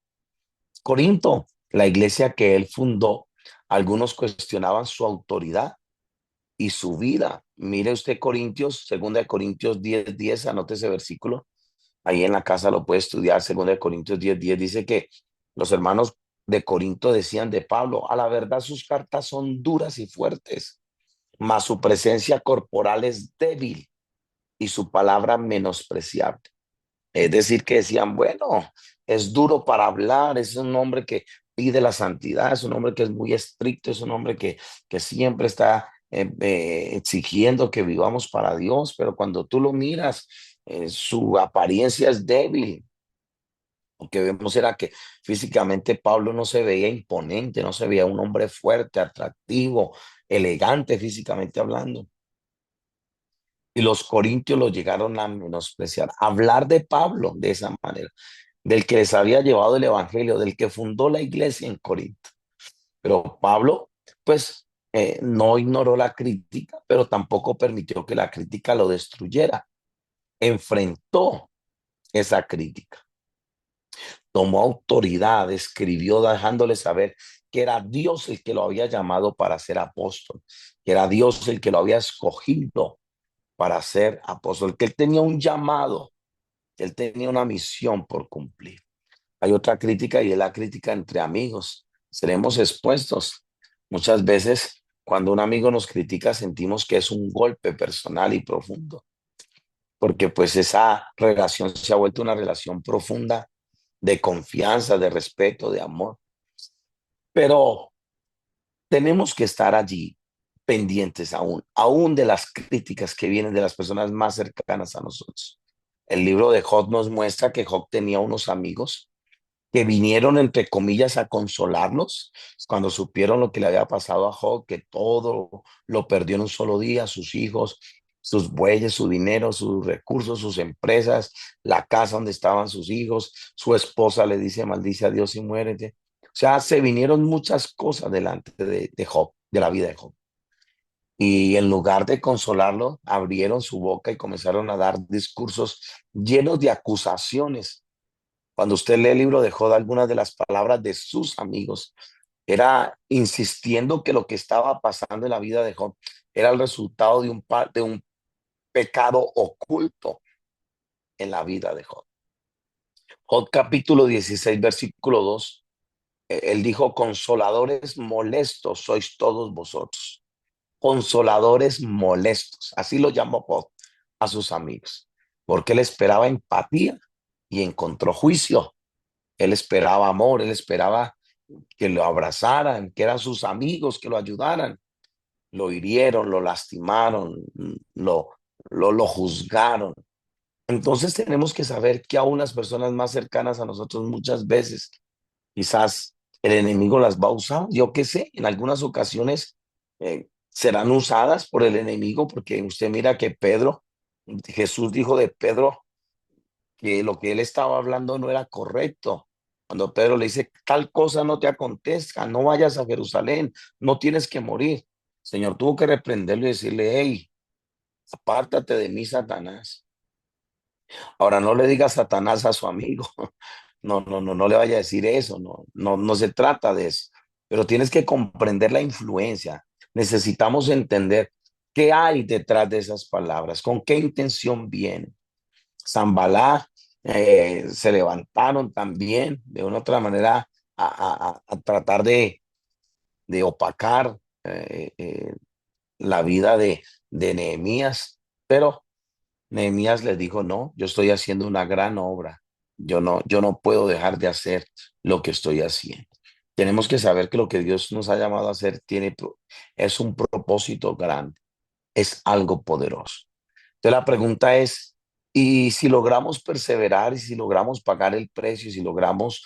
Corinto, la iglesia que él fundó, algunos cuestionaban su autoridad y su vida. Mire usted Corintios, 2 Corintios 10:10, anote ese versículo. Ahí en la casa lo puede estudiar. 2 Corintios 10:10 dice que los hermanos de Corinto decían de Pablo, a la verdad sus cartas son duras y fuertes, mas su presencia corporal es débil y su palabra menospreciable. Es decir, que decían, bueno, es duro para hablar, es un hombre que pide la santidad, es un hombre que es muy estricto, es un hombre que siempre está exigiendo que vivamos para Dios, pero cuando tú lo miras, su apariencia es débil. Lo que vemos era que físicamente Pablo no se veía imponente, no se veía un hombre fuerte, atractivo, elegante físicamente hablando. Y los corintios lo llegaron a menospreciar. Hablar de Pablo de esa manera, del que les había llevado el evangelio, del que fundó la iglesia en Corinto. Pero Pablo, pues, no ignoró la crítica, pero tampoco permitió que la crítica lo destruyera. Enfrentó esa crítica, tomó autoridad, escribió dejándole saber que era Dios el que lo había llamado para ser apóstol, que era Dios el que lo había escogido para ser apóstol, que él tenía un llamado, que él tenía una misión por cumplir. Hay otra crítica y es la crítica entre amigos. Seremos expuestos. Muchas veces cuando un amigo nos critica sentimos que es un golpe personal y profundo, porque pues esa relación se ha vuelto una relación profunda de confianza, de respeto, de amor. Pero tenemos que estar allí pendientes aún de las críticas que vienen de las personas más cercanas a nosotros. El libro de Job nos muestra que Job tenía unos amigos que vinieron, entre comillas, a consolarlos cuando supieron lo que le había pasado a Job, que todo lo perdió en un solo día, sus hijos, sus bueyes, su dinero, sus recursos, sus empresas, la casa donde estaban sus hijos, su esposa le dice, maldice a Dios y muérete. O sea, se vinieron muchas cosas delante de Job, de la vida de Job. Y en lugar de consolarlo, abrieron su boca y comenzaron a dar discursos llenos de acusaciones. Cuando usted lee el libro de Job, algunas de las palabras de sus amigos era insistiendo que lo que estaba pasando en la vida de Job era el resultado de un pecado oculto en la vida de Job. Job capítulo 16 versículo 2, él dijo, consoladores molestos sois todos vosotros. Consoladores molestos, así lo llamó Job a sus amigos, porque él esperaba empatía y encontró juicio. Él esperaba amor, él esperaba que lo abrazaran, que eran sus amigos, que lo ayudaran. Lo hirieron, lo lastimaron, lo juzgaron. Entonces tenemos que saber que aún las personas más cercanas a nosotros muchas veces, quizás el enemigo las va a usar. Yo qué sé, en algunas ocasiones serán usadas por el enemigo, porque usted mira que Pedro, Jesús dijo de Pedro, que lo que él estaba hablando no era correcto. Cuando Pedro le dice, tal cosa no te acontezca, no vayas a Jerusalén, no tienes que morir. El Señor tuvo que reprenderlo y decirle, hey, apártate de mí, Satanás. Ahora no le diga Satanás a su amigo. No, no, no, no le vaya a decir eso. No, no, no se trata de eso. Pero tienes que comprender la influencia. Necesitamos entender qué hay detrás de esas palabras, con qué intención vienen. Zambalá se levantaron también de una otra manera a tratar de opacar la vida de Nehemías, pero Nehemías les dijo, no, yo estoy haciendo una gran obra, yo no puedo dejar de hacer lo que estoy haciendo. Tenemos que saber que lo que Dios nos ha llamado a hacer es un propósito grande, es algo poderoso. Entonces la pregunta es, ¿y si logramos perseverar y si logramos pagar el precio, y si logramos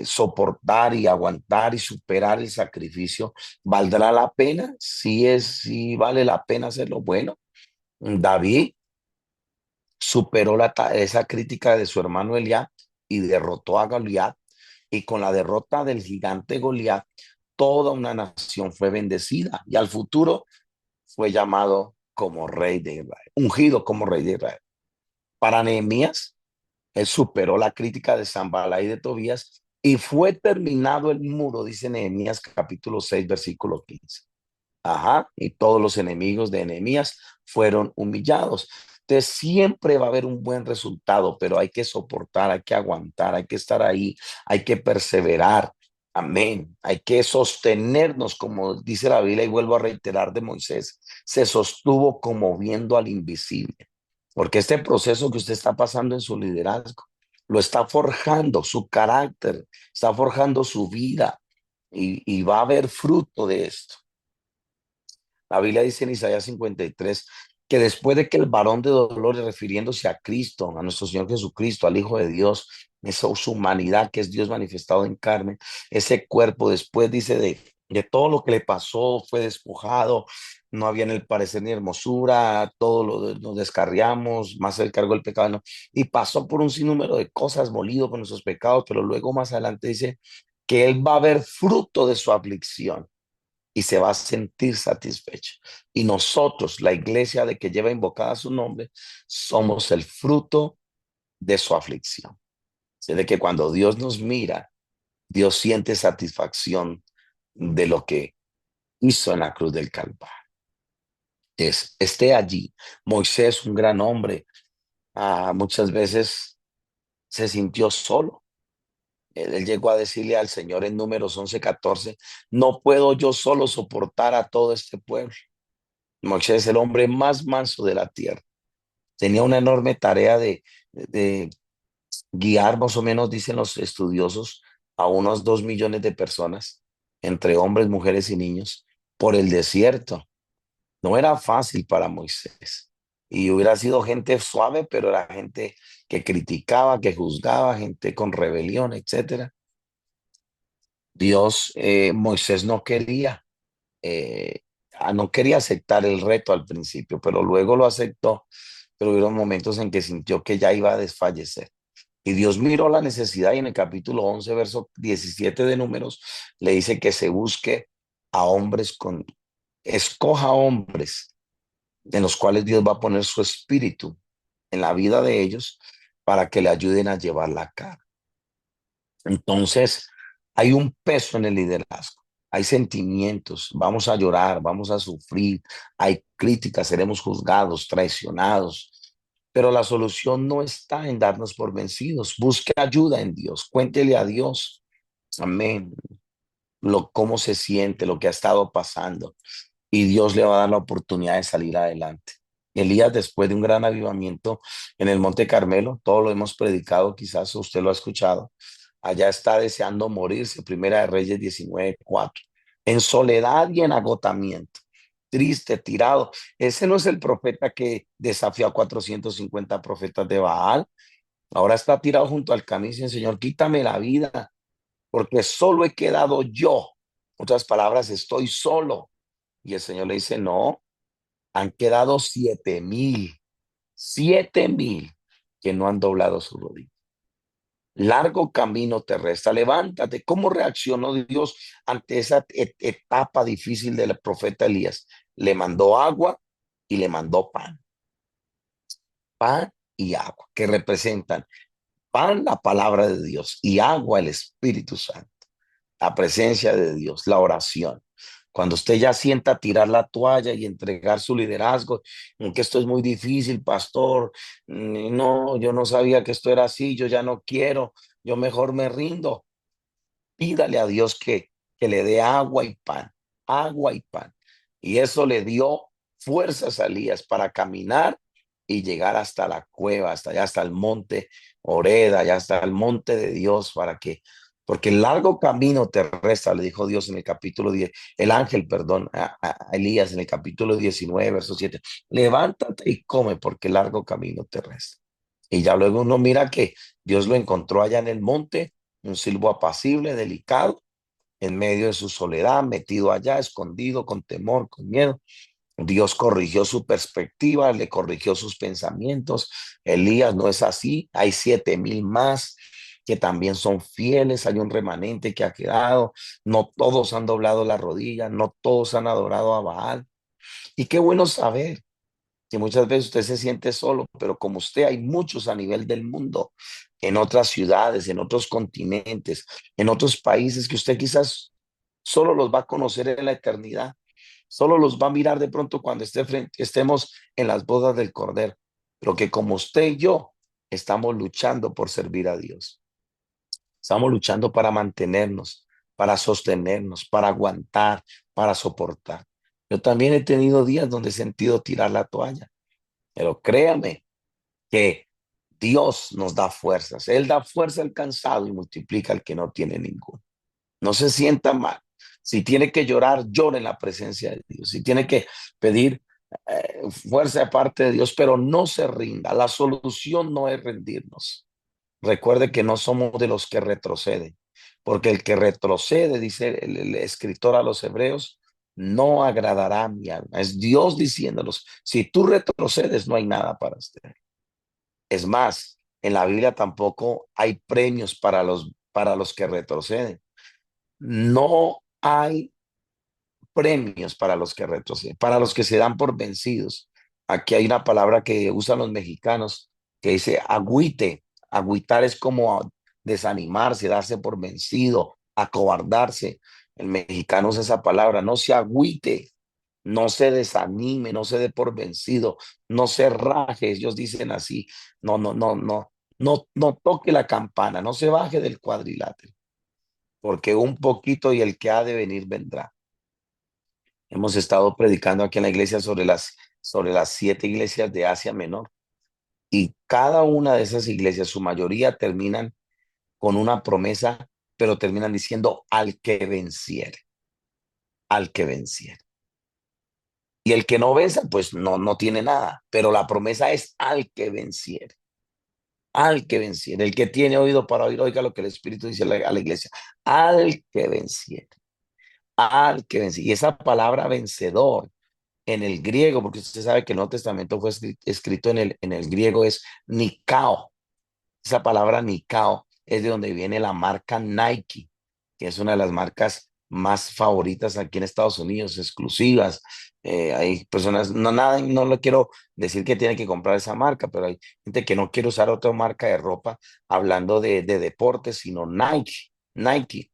soportar y aguantar y superar el sacrificio, valdrá la pena? Si vale la pena hacerlo. Bueno, David superó esa crítica de su hermano Eliab y derrotó a Goliat, y con la derrota del gigante Goliat, toda una nación fue bendecida y al futuro fue llamado como rey de Israel, ungido como rey de Israel. Para Nehemías, él superó la crítica de Sanballat y de Tobías y fue terminado el muro, dice Nehemías capítulo 6 versículo 15. Ajá, y todos los enemigos de Nehemías fueron humillados. Entonces siempre va a haber un buen resultado, pero hay que soportar, hay que aguantar, hay que estar ahí, hay que perseverar. Amén. Hay que sostenernos, como dice la Biblia, y vuelvo a reiterar de Moisés, se sostuvo como viendo al invisible, porque este proceso que usted está pasando en su liderazgo, lo está forjando su carácter, está forjando su vida y va a haber fruto de esto. La Biblia dice en Isaías 53 que después de que el varón de dolores, refiriéndose a Cristo, a nuestro Señor Jesucristo, al Hijo de Dios, esa su humanidad que es Dios manifestado en carne, ese cuerpo después dice de todo lo que le pasó, fue despojado, no había en el parecer ni hermosura, todo nos descarriamos, más el cargo del pecado, ¿no? Y pasó por un sinnúmero de cosas, molido con nuestros pecados, pero luego más adelante dice que él va a ver fruto de su aflicción y se va a sentir satisfecho. Y nosotros, la iglesia de que lleva invocada su nombre, somos el fruto de su aflicción. Es de que cuando Dios nos mira, Dios siente satisfacción de lo que hizo en la cruz del Calvario. Esté allí. Moisés, un gran hombre, muchas veces se sintió solo. Él llegó a decirle al Señor en Números 11:14, no puedo yo solo soportar a todo este pueblo. Moisés, el hombre más manso de la tierra, tenía una enorme tarea de guiar, más o menos, dicen los estudiosos, a unos 2 millones de personas, entre hombres, mujeres y niños, por el desierto. No era fácil para Moisés. Y hubiera sido gente suave, pero era gente que criticaba, que juzgaba, gente con rebelión, etcétera. Moisés eh, no quería aceptar el reto al principio, pero luego lo aceptó, pero hubo momentos en que sintió que ya iba a desfallecer. Y Dios miró la necesidad y en el capítulo 11 verso 17 de Números, le dice que se busque a hombres escoja hombres en los cuales Dios va a poner su espíritu en la vida de ellos para que le ayuden a llevar la cara. Entonces, hay un peso en el liderazgo, hay sentimientos, vamos a llorar, vamos a sufrir, hay críticas, seremos juzgados, traicionados, pero la solución no está en darnos por vencidos. Busque ayuda en Dios, cuéntele a Dios, amén, cómo se siente, lo que ha estado pasando y Dios le va a dar la oportunidad de salir adelante. Elías, después de un gran avivamiento en el Monte Carmelo, todo lo hemos predicado, quizás usted lo ha escuchado, allá está deseando morirse, Primera de Reyes 19:4, en soledad y en agotamiento, triste, tirado. Ese no es el profeta que desafió a 450 profetas de Baal. Ahora está tirado junto al camino y dice, Señor, quítame la vida, porque solo he quedado yo. En otras palabras, estoy solo. Y el Señor le dice, no, han quedado 7,000 que no han doblado su rodilla. Largo camino te resta, levántate. ¿Cómo reaccionó Dios ante esa etapa difícil del profeta Elías? Le mandó agua y le mandó pan y agua, que representan pan, la palabra de Dios, y agua, el Espíritu Santo, la presencia de Dios, la oración. Cuando usted ya sienta tirar la toalla y entregar su liderazgo, que esto es muy difícil, pastor, no, yo no sabía que esto era así, yo ya no quiero, yo mejor me rindo. Pídale a Dios que le dé agua y pan, agua y pan. Y eso le dio fuerzas a Elías para caminar y llegar hasta la cueva, hasta allá, hasta el monte Oreda, allá hasta el monte de Dios, porque el largo camino te resta, le dijo Dios en el capítulo 10, el ángel, perdón, a Elías en el capítulo 19 verso 7, levántate y come porque el largo camino te resta. Y ya luego uno mira que Dios lo encontró allá en el monte, un silbo apacible, delicado, en medio de su soledad, metido allá, escondido, con temor, con miedo. Dios corrigió su perspectiva, le corrigió sus pensamientos. Elías no es así, hay 7,000 más que también son fieles, hay un remanente que ha quedado, no todos han doblado la rodilla, no todos han adorado a Baal. Y qué bueno saber que muchas veces usted se siente solo, pero como usted hay muchos a nivel del mundo, en otras ciudades, en otros continentes, en otros países que usted quizás solo los va a conocer en la eternidad, solo los va a mirar de pronto cuando estemos en las bodas del Cordero, pero que como usted y yo estamos luchando por servir a Dios, estamos luchando para mantenernos, para sostenernos, para aguantar, para soportar. Yo también he tenido días donde he sentido tirar la toalla, pero créame que Dios nos da fuerzas. Él da fuerza al cansado y multiplica al que no tiene ninguno. No se sienta mal. Si tiene que llorar, llore en la presencia de Dios. Si tiene que pedir fuerza de parte de Dios, pero no se rinda. La solución no es rendirnos. Recuerde que no somos de los que retroceden. porque el que retrocede, dice el escritor a los hebreos, no agradará a mi alma. Es Dios diciéndolos, si tú retrocedes, no hay nada para usted. Es más, en la Biblia tampoco hay premios para los que retroceden. No hay premios para los que retroceden, para los que se dan por vencidos. Aquí hay una palabra que usan los mexicanos que dice agüite. Agüitar es como desanimarse, darse por vencido, acobardarse. El mexicano usa esa palabra, no se agüite, no se desanime, no se dé por vencido, no se raje. Ellos dicen así, no toque la campana, no se baje del cuadrilátero, porque un poquito y el que ha de venir vendrá. Hemos estado predicando aquí en la iglesia sobre las 7 iglesias de Asia Menor, y cada una de esas iglesias, su mayoría terminan con una promesa, pero terminan diciendo al que venciere. Y el que no venza, pues no tiene nada, pero la promesa es al que venciere. El que tiene oído para oír, oiga lo que el Espíritu dice a la iglesia, al que venciere, al que venciere. Y esa palabra vencedor en el griego, porque usted sabe que el Nuevo Testamento fue escrito en el griego, es Nikao. Esa palabra Nikao es de donde viene la marca Nike, que es una de las marcas más favoritas aquí en Estados Unidos, exclusivas. Hay personas, no le quiero decir que tiene que comprar esa marca, pero hay gente que no quiere usar otra marca de ropa hablando de deportes, sino Nike, Nike.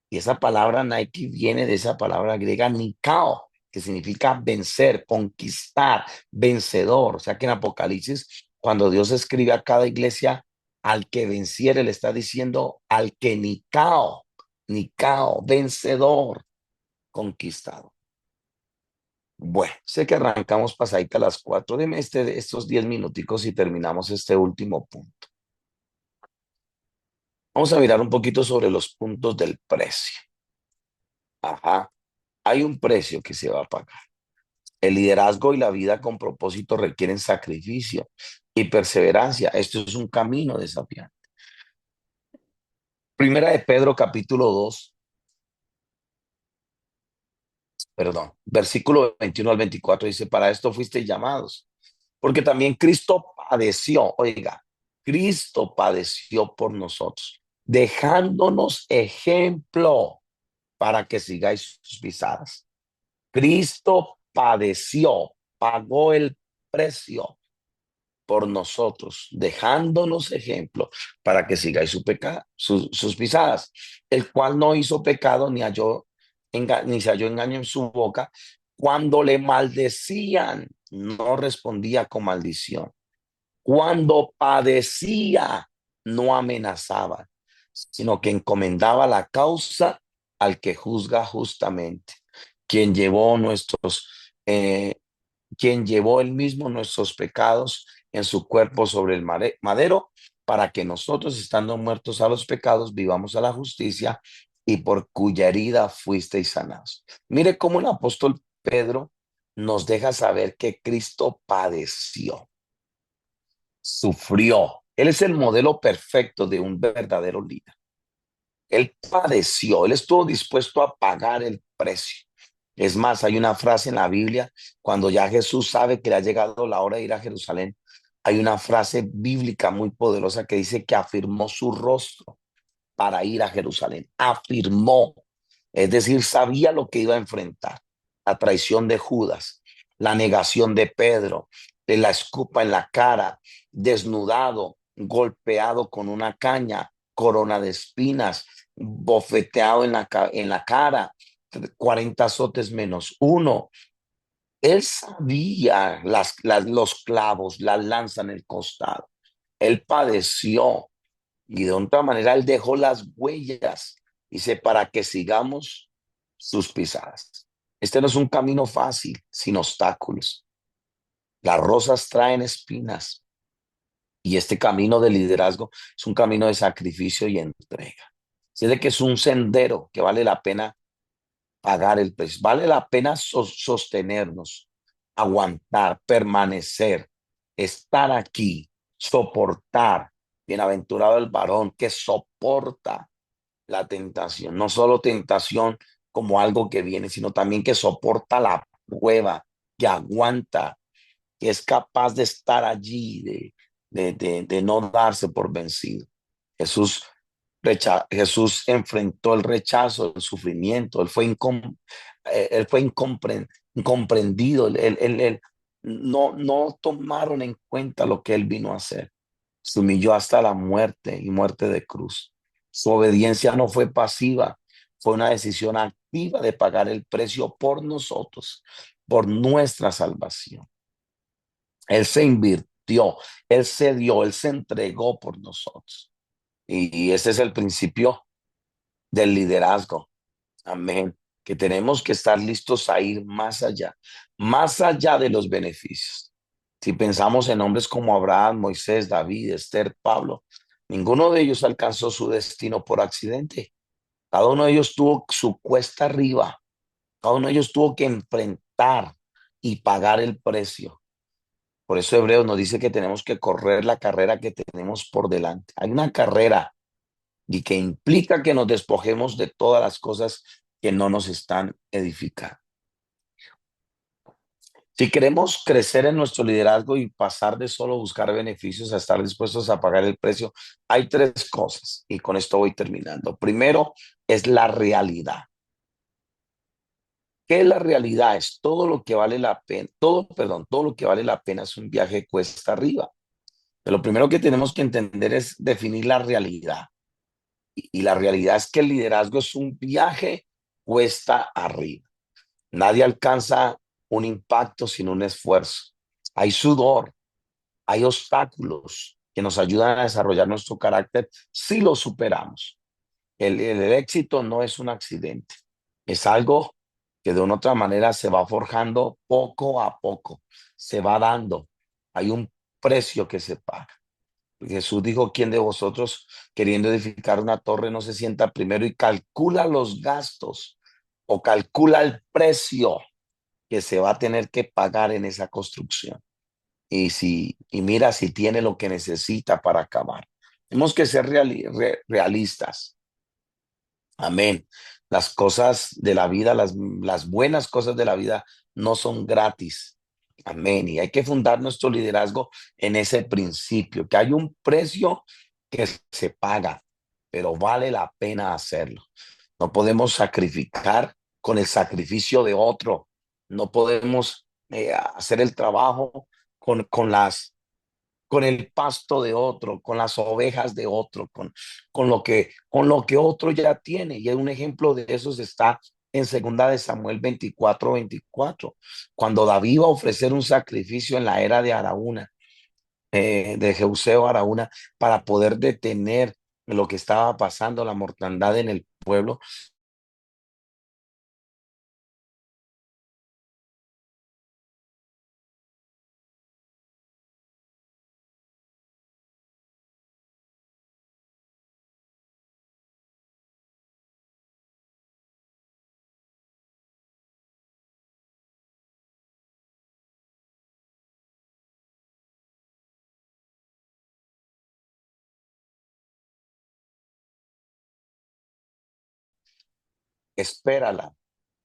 Y esa palabra Nike viene de esa palabra griega Nikao, que significa vencer, conquistar, vencedor. O sea que en Apocalipsis, cuando Dios escribe a cada iglesia, al que venciere, le está diciendo al que Nikao, Nikao, vencedor, conquistado. Bueno, sé que arrancamos pasadita a las 4. Deme estos 10 minuticos y terminamos este último punto. Vamos a mirar un poquito sobre los puntos del precio. Ajá. Hay un precio que se va a pagar. El liderazgo y la vida con propósito requieren sacrificio y perseverancia. Esto es un camino desafiante. Primera de Pedro, capítulo 2, perdón, versículo 21 al 24 dice, para esto fuisteis llamados, porque también Cristo padeció, oiga, Cristo padeció por nosotros, dejándonos ejemplo para que sigáis sus pisadas. Cristo padeció, pagó el precio por nosotros, dejándonos ejemplo para que sigáis sus pisadas, el cual no hizo pecado ni se halló engaño en su boca. Cuando le maldecían, no respondía con maldición. Cuando padecía, no amenazaba, sino que encomendaba la causa al que juzga justamente, quien llevó eh, quien llevó él mismo nuestros pecados en su cuerpo sobre el madero, para que nosotros, estando muertos a los pecados, vivamos a la justicia, y por cuya herida fuisteis sanados. Mire cómo el apóstol Pedro nos deja saber que Cristo padeció, sufrió. Él es el modelo perfecto de un verdadero líder. Él padeció, él estuvo dispuesto a pagar el precio. Es más, hay una frase en la Biblia, cuando ya Jesús sabe que le ha llegado la hora de ir a Jerusalén, hay una frase bíblica muy poderosa que dice que afirmó su rostro para ir a Jerusalén. Afirmó, es decir, sabía lo que iba a enfrentar: la traición de Judas, la negación de Pedro, de la escupa en la cara, desnudado, golpeado con una caña, corona de espinas, bofeteado en la cara, 40 azotes menos uno. Él sabía los clavos, la lanza en el costado. Él padeció, y de otra manera él dejó las huellas, dice, para que sigamos sus pisadas. Este no es un camino fácil, sin obstáculos. Las rosas traen espinas, y este camino de liderazgo es un camino de sacrificio y entrega. Así de que es un sendero que vale la pena pagar el precio, vale la pena sostenernos, aguantar, permanecer, estar aquí, soportar. Bienaventurado el varón que soporta. la tentación. No solo tentación como algo que viene, sino también que soporta la prueba, que aguanta, que es capaz de estar allí, de no darse por vencido. Jesús, Jesús enfrentó el rechazo, el sufrimiento, él fue incomprendido, no tomaron en cuenta lo que él vino a hacer. Se humilló hasta la muerte y muerte de cruz. Su obediencia no fue pasiva, fue una decisión activa de pagar el precio por nosotros, por nuestra salvación. Él se invirtió, él se dio, él se entregó por nosotros. Y ese es el principio del liderazgo. Amén. Que tenemos que estar listos a ir más allá de los beneficios. Si pensamos en hombres como Abraham, Moisés, David, Esther, Pablo, ninguno de ellos alcanzó su destino por accidente. Cada uno de ellos tuvo su cuesta arriba. Cada uno de ellos tuvo que enfrentar y pagar el precio. Por eso Hebreos nos dice que tenemos que correr la carrera que tenemos por delante. Hay una carrera y que implica que nos despojemos de todas las cosas que no nos están edificando. Si queremos crecer en nuestro liderazgo y pasar de solo buscar beneficios a estar dispuestos a pagar el precio, hay tres cosas y con esto voy terminando. Primero es la realidad. ¿Qué es la realidad? Es todo lo que vale la pena, todo lo que vale la pena es un viaje cuesta arriba. Pero lo primero que tenemos que entender es definir la realidad. Y la realidad es que el liderazgo es un viaje cuesta arriba. Nadie alcanza un impacto sin un esfuerzo. Hay sudor, hay obstáculos que nos ayudan a desarrollar nuestro carácter si lo superamos. El éxito no es un accidente, es algo que de una u otra manera se va forjando poco a poco, se va dando. Hay un precio que se paga. Jesús dijo, ¿quién de vosotros queriendo edificar una torre no se sienta primero y calcula los gastos o calcula el precio que se va a tener que pagar en esa construcción? Y mira si tiene lo que necesita para acabar. Tenemos que ser realistas. Amén. Las cosas de la vida, las buenas cosas de la vida no son gratis. Amén. Y hay que fundar nuestro liderazgo en ese principio, que hay un precio que se paga, pero vale la pena hacerlo. No podemos sacrificar con el sacrificio de otro. No podemos hacer el trabajo con con el pasto de otro, con las ovejas de otro, con lo que otro ya tiene. Y un ejemplo de eso está en segunda de Samuel 24:24, cuando David iba a ofrecer un sacrificio en la era de Araúna, de Jeuseo Araúna, para poder detener lo que estaba pasando, la mortandad en el pueblo. Espérala,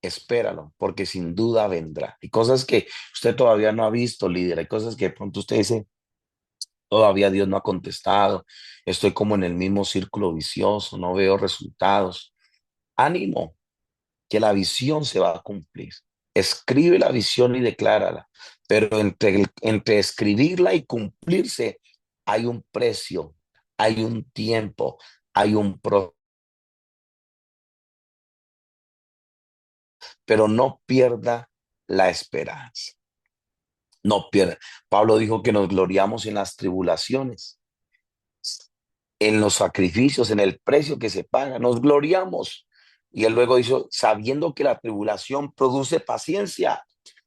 espéralo, porque sin duda vendrá. Hay cosas que usted todavía no ha visto, líder. Hay cosas que de pronto usted dice, todavía Dios no ha contestado. Estoy como en el mismo círculo vicioso, no veo resultados. Ánimo, que la visión se va a cumplir. Escribe la visión y declárala, pero entre escribirla y cumplirse hay un precio, hay un tiempo, hay un proceso, pero no pierda la esperanza. No pierda. Pablo dijo que nos gloriamos en las tribulaciones, en los sacrificios, en el precio que se paga, nos gloriamos. Y él luego dijo, sabiendo que la tribulación produce paciencia,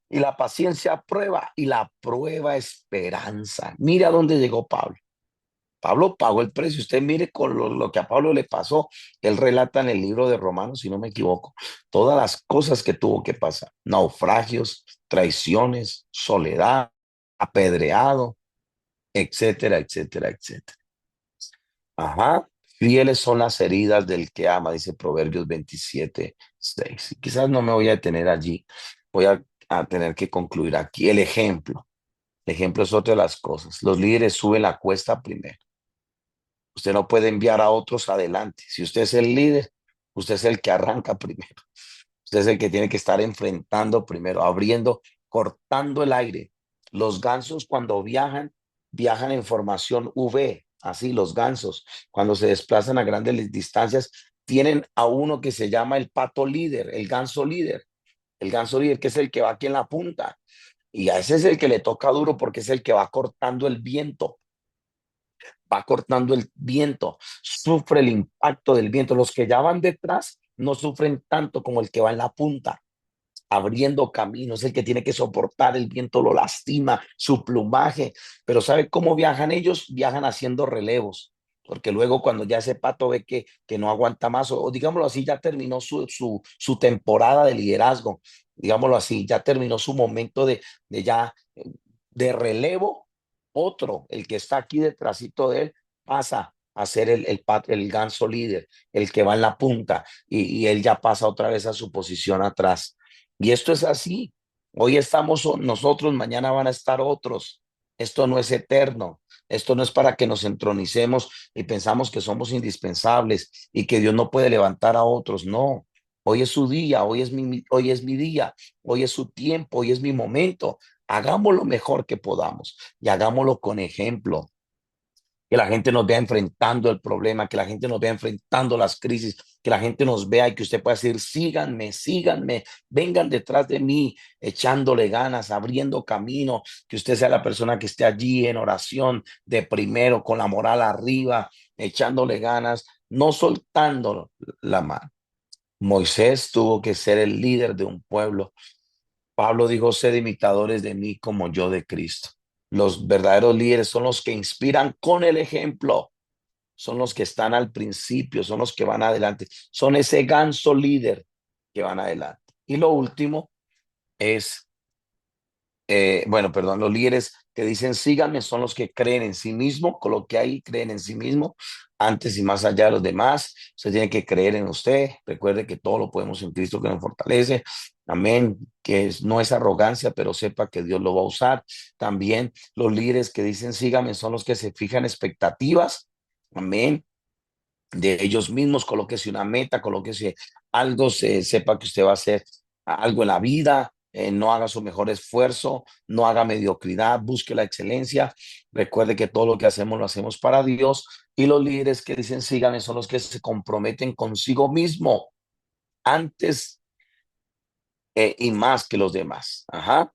y la paciencia prueba, y la prueba esperanza. Mira dónde llegó Pablo. Pablo pagó el precio. Usted mire con lo que a Pablo le pasó. Él relata en el libro de Romanos, si no me equivoco, todas las cosas que tuvo que pasar. Naufragios, traiciones, soledad, apedreado, etcétera, etcétera, etcétera. Ajá. Fieles son las heridas del que ama, dice Proverbios 27:6. Y quizás no me voy a detener allí, voy a tener que concluir aquí. El ejemplo. El ejemplo es otra de las cosas. Los líderes suben la cuesta primero. Usted no puede enviar a otros adelante. Si usted es el líder, usted es el que arranca primero. Usted es el que tiene que estar enfrentando primero, abriendo, cortando el aire. Los gansos cuando viajan, viajan en formación V. Así, los gansos, cuando se desplazan a grandes distancias, tienen a uno que se llama el pato líder, el ganso líder. El ganso líder, que es el que va aquí en la punta. Y a ese es el que le toca duro porque es el que va cortando el viento, va cortando el viento, sufre el impacto del viento. Los que ya van detrás no sufren tanto como el que va en la punta, abriendo caminos, el que tiene que soportar el viento, lo lastima, su plumaje. Pero ¿sabe cómo viajan ellos? Viajan haciendo relevos. Porque luego cuando ya ese pato ve que no aguanta más, o digámoslo así, ya terminó su temporada de liderazgo, digámoslo así, ya terminó su momento de ya de relevo, otro, el que está aquí detrásito de él, pasa a ser el ganso líder, el que va en la punta, y él ya pasa otra vez a su posición atrás. Y esto es así. Hoy estamos nosotros, mañana van a estar otros. Esto no es eterno. Esto no es para que nos entronicemos y pensamos que somos indispensables y que Dios no puede levantar a otros. No. Hoy es su día, hoy es mi día, hoy es su tiempo, hoy es mi momento. Hagamos lo mejor que podamos y hagámoslo con ejemplo, que la gente nos vea enfrentando el problema, que la gente nos vea enfrentando las crisis, que la gente nos vea y que usted pueda decir, síganme, síganme, vengan detrás de mí, echándole ganas, abriendo camino, que usted sea la persona que esté allí en oración de primero, con la moral arriba, echándole ganas, no soltando la mano. Moisés tuvo que ser el líder de un pueblo. Pablo dijo, sed imitadores de mí como yo de Cristo. Los verdaderos líderes son los que inspiran con el ejemplo, son los que están al principio, son los que van adelante, son ese ganso líder que van adelante. Y lo último es, bueno, perdón, los líderes que dicen síganme son los que creen en sí mismo, con lo que hay, creen en sí mismo, antes y más allá de los demás. Usted tiene que creer en usted. Recuerde que todo lo podemos en Cristo que nos fortalece. Amén. No es arrogancia, pero sepa que Dios lo va a usar. También los líderes que dicen síganme son los que se fijan expectativas. Amén, de ellos mismos, colóquese una meta, colóquese algo, sepa que usted va a hacer algo en la vida, no haga su mejor esfuerzo, no haga mediocridad, busque la excelencia. Recuerde que todo lo que hacemos lo hacemos para Dios, y los líderes que dicen síganme son los que se comprometen consigo mismo antes y más que los demás. Ajá.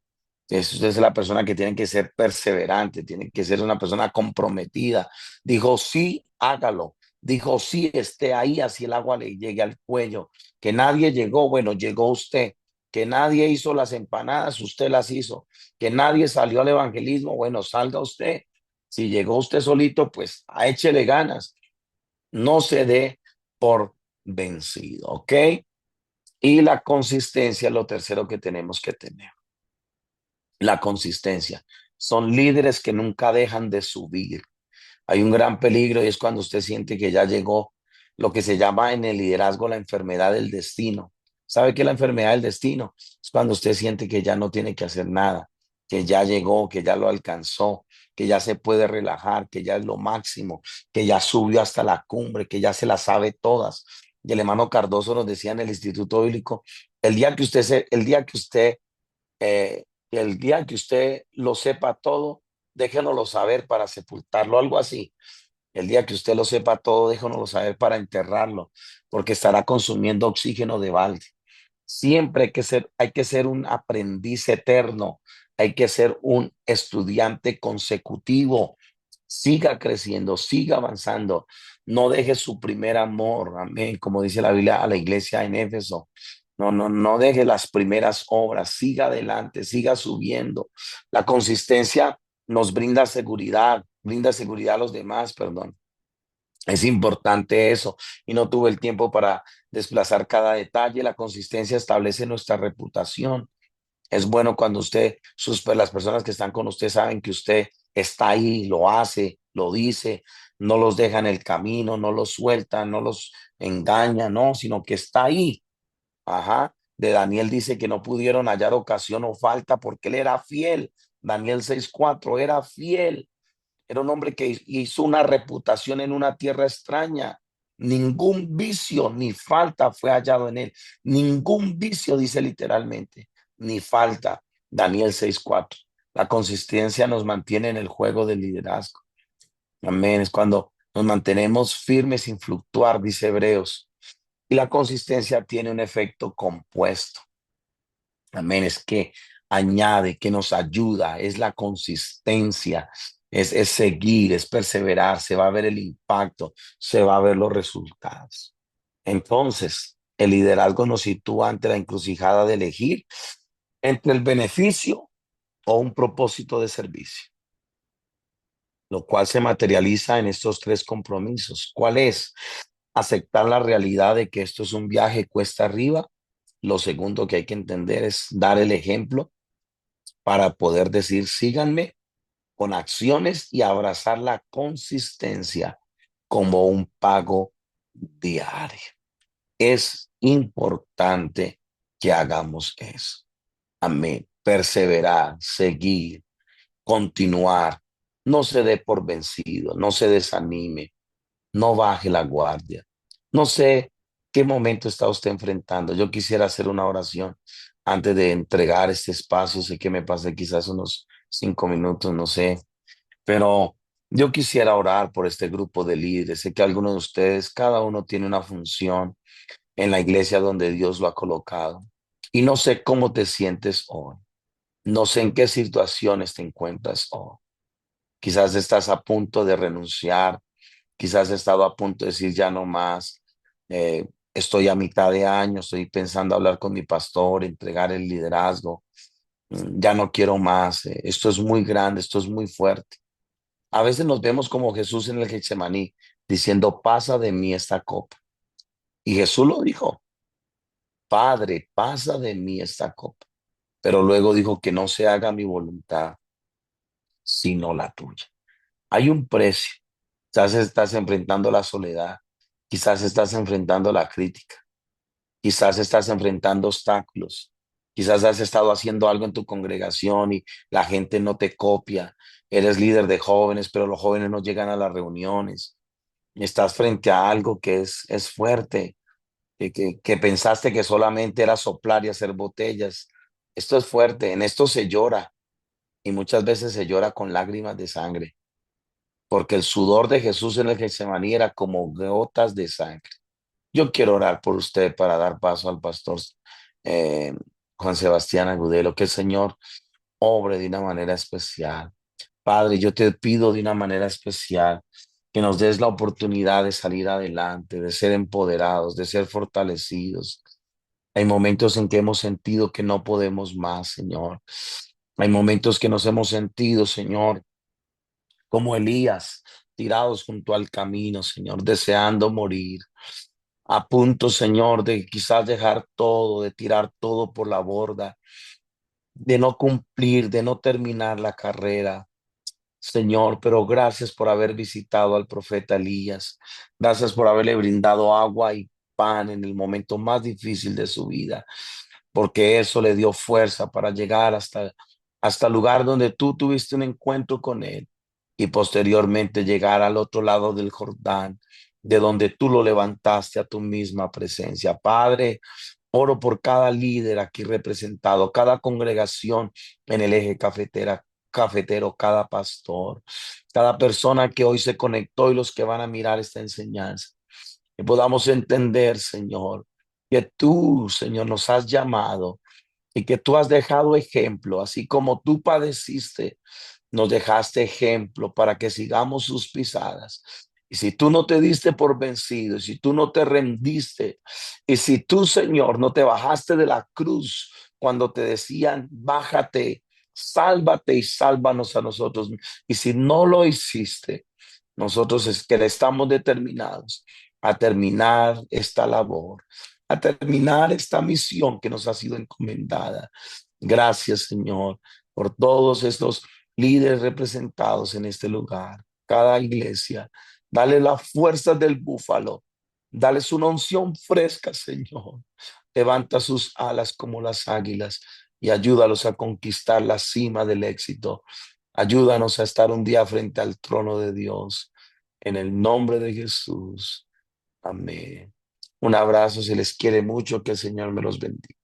Usted es la persona que tiene que ser perseverante, tiene que ser una persona comprometida. Dijo, sí, hágalo. Dijo, sí, esté ahí, así el agua le llegue al cuello. Que nadie llegó, bueno, llegó usted. Que nadie hizo las empanadas, usted las hizo. Que nadie salió al evangelismo, bueno, salga usted. Si llegó usted solito, pues échele ganas. No se dé por vencido, ¿ok? Y la consistencia es lo tercero que tenemos que tener. La consistencia. Son líderes que nunca dejan de subir. Hay un gran peligro y es cuando usted siente que ya llegó lo que se llama en el liderazgo la enfermedad del destino. ¿Sabe qué es la enfermedad del destino? Es cuando usted siente que ya no tiene que hacer nada, que ya llegó, que ya lo alcanzó, que ya se puede relajar, que ya es lo máximo, que ya subió hasta la cumbre, que ya se las sabe todas. Y el hermano Cardoso nos decía en el Instituto Bíblico, el día que usted y el día que usted lo sepa todo, déjenoslo saber para sepultarlo, algo así. El día que usted lo sepa todo, déjenoslo saber para enterrarlo, porque estará consumiendo oxígeno de balde. Siempre hay que ser un aprendiz eterno, hay que ser un estudiante consecutivo. Siga creciendo, siga avanzando, no deje su primer amor, amén, como dice la Biblia a la iglesia en Éfeso. No deje las primeras obras, siga adelante, siga subiendo. La consistencia nos brinda seguridad a los demás, perdón. Es importante eso, y no tuve el tiempo para desplazar cada detalle. La consistencia establece nuestra reputación. Es bueno cuando las personas que están con usted saben que usted está ahí, lo hace, lo dice. no los deja en el camino, no los suelta, no los engaña, no, sino que está ahí. Ajá. De Daniel dice que no pudieron hallar ocasión o falta porque él era fiel. Daniel 6:4 era fiel. Era un hombre que hizo una reputación en una tierra extraña. Ningún vicio ni falta fue hallado en él. Ningún vicio, dice literalmente, ni falta. Daniel 6:4. La consistencia nos mantiene en el juego del liderazgo. Amén. Es cuando nos mantenemos firmes sin fluctuar, dice Hebreos. Y la consistencia tiene un efecto compuesto. Amén. Es que añade, que nos ayuda, es la consistencia, es seguir, es perseverar, se va a ver el impacto, se va a ver los resultados. Entonces, el liderazgo nos sitúa ante la encrucijada de elegir entre el beneficio o un propósito de servicio, lo cual se materializa en estos tres compromisos. ¿Cuál es? Aceptar la realidad de que esto es un viaje cuesta arriba. Lo segundo que hay que entender es dar el ejemplo para poder decir síganme con acciones y abrazar la consistencia como un pago diario. Es importante que hagamos eso. Amén. Perseverar, seguir, continuar. No se dé por vencido, no se desanime, no baje la guardia. No sé qué momento está usted enfrentando. Yo quisiera hacer una oración antes de entregar este espacio. Sé que me pasé quizás unos 5 minutos, no sé, pero yo quisiera orar por este grupo de líderes. Sé que algunos de ustedes, cada uno tiene una función en la iglesia donde Dios lo ha colocado. Y no sé cómo te sientes hoy. No sé en qué situaciones te encuentras hoy. Quizás estás a punto de renunciar. Quizás he estado a punto de decir ya no más. Estoy a mitad de año, estoy pensando hablar con mi pastor, entregar el liderazgo. Ya no quiero más. Esto es muy grande, esto es muy fuerte. A veces nos vemos como Jesús en el Getsemaní, diciendo, pasa de mí esta copa. Y Jesús lo dijo, Padre, pasa de mí esta copa. Pero luego dijo que no se haga mi voluntad, sino la tuya. Hay un precio. Quizás estás enfrentando la soledad, quizás estás enfrentando la crítica, quizás estás enfrentando obstáculos, quizás has estado haciendo algo en tu congregación y la gente no te copia. Eres líder de jóvenes, pero los jóvenes no llegan a las reuniones. Estás frente a algo que es fuerte, que pensaste que solamente era soplar y hacer botellas. Esto es fuerte, en esto se llora y muchas veces se llora con lágrimas de sangre, porque el sudor de Jesús en el Getsemaní era como gotas de sangre. Yo quiero orar por usted para dar paso al pastor eh, Juan Sebastián Agudelo, que el Señor obre de una manera especial. Padre, yo te pido de una manera especial que nos des la oportunidad de salir adelante, de ser empoderados, de ser fortalecidos. Hay momentos en que hemos sentido que no podemos más, Señor. Hay momentos que nos hemos sentido, Señor, como Elías, tirados junto al camino, Señor, deseando morir. A punto, Señor, de quizás dejar todo, de tirar todo por la borda, de no cumplir, de no terminar la carrera. Señor, pero gracias por haber visitado al profeta Elías. Gracias por haberle brindado agua y pan en el momento más difícil de su vida, porque eso le dio fuerza para llegar hasta el lugar donde tú tuviste un encuentro con él y posteriormente llegar al otro lado del Jordán, de donde tú lo levantaste a tu misma presencia. Padre, oro por cada líder aquí representado, cada congregación en el eje cafetero, cada pastor, cada persona que hoy se conectó y los que van a mirar esta enseñanza. Que podamos entender, Señor, que tú, Señor, nos has llamado y que tú has dejado ejemplo, así como tú padeciste, nos dejaste ejemplo para que sigamos sus pisadas. Y si tú no te diste por vencido, y si tú no te rendiste, y si tú, Señor, no te bajaste de la cruz cuando te decían, bájate, sálvate y sálvanos a nosotros. Y si no lo hiciste, nosotros es que estamos determinados a terminar esta labor, a terminar esta misión que nos ha sido encomendada. Gracias, Señor, por todos estos líderes representados en este lugar, cada iglesia. Dale la fuerza del búfalo. Dales una unción fresca, Señor. Levanta sus alas como las águilas y ayúdalos a conquistar la cima del éxito. Ayúdanos a estar un día frente al trono de Dios. En el nombre de Jesús. Amén. Un abrazo, se les quiere mucho, que el Señor me los bendiga.